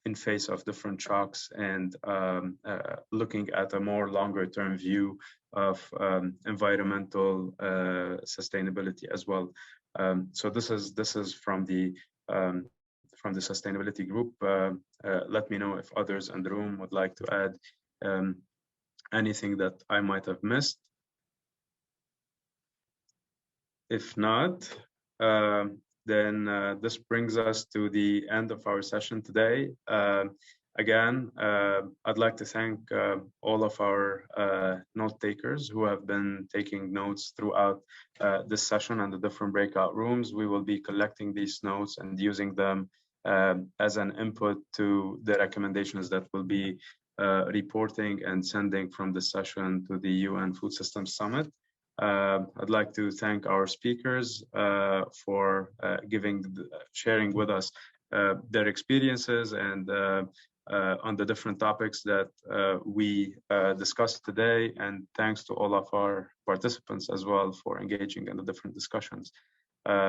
in face of different shocks, and looking at a more longer term view of environmental sustainability as well. So this is from the sustainability group. Let me know if others in the room would like to add anything that I might have missed. If not, then this brings us to the end of our session today. Again, I'd like to thank all of our note takers who have been taking notes throughout this session and the different breakout rooms. We will be collecting these notes and using them as an input to the recommendations that will be reporting and sending from this session to the UN Food Systems Summit. I'd like to thank our speakers for sharing with us their experiences and on the different topics that we discussed today. And thanks to all of our participants as well for engaging in the different discussions.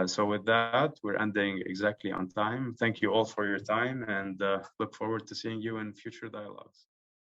So with that, we're ending exactly on time. Thank you all for your time, and look forward to seeing you in future dialogues.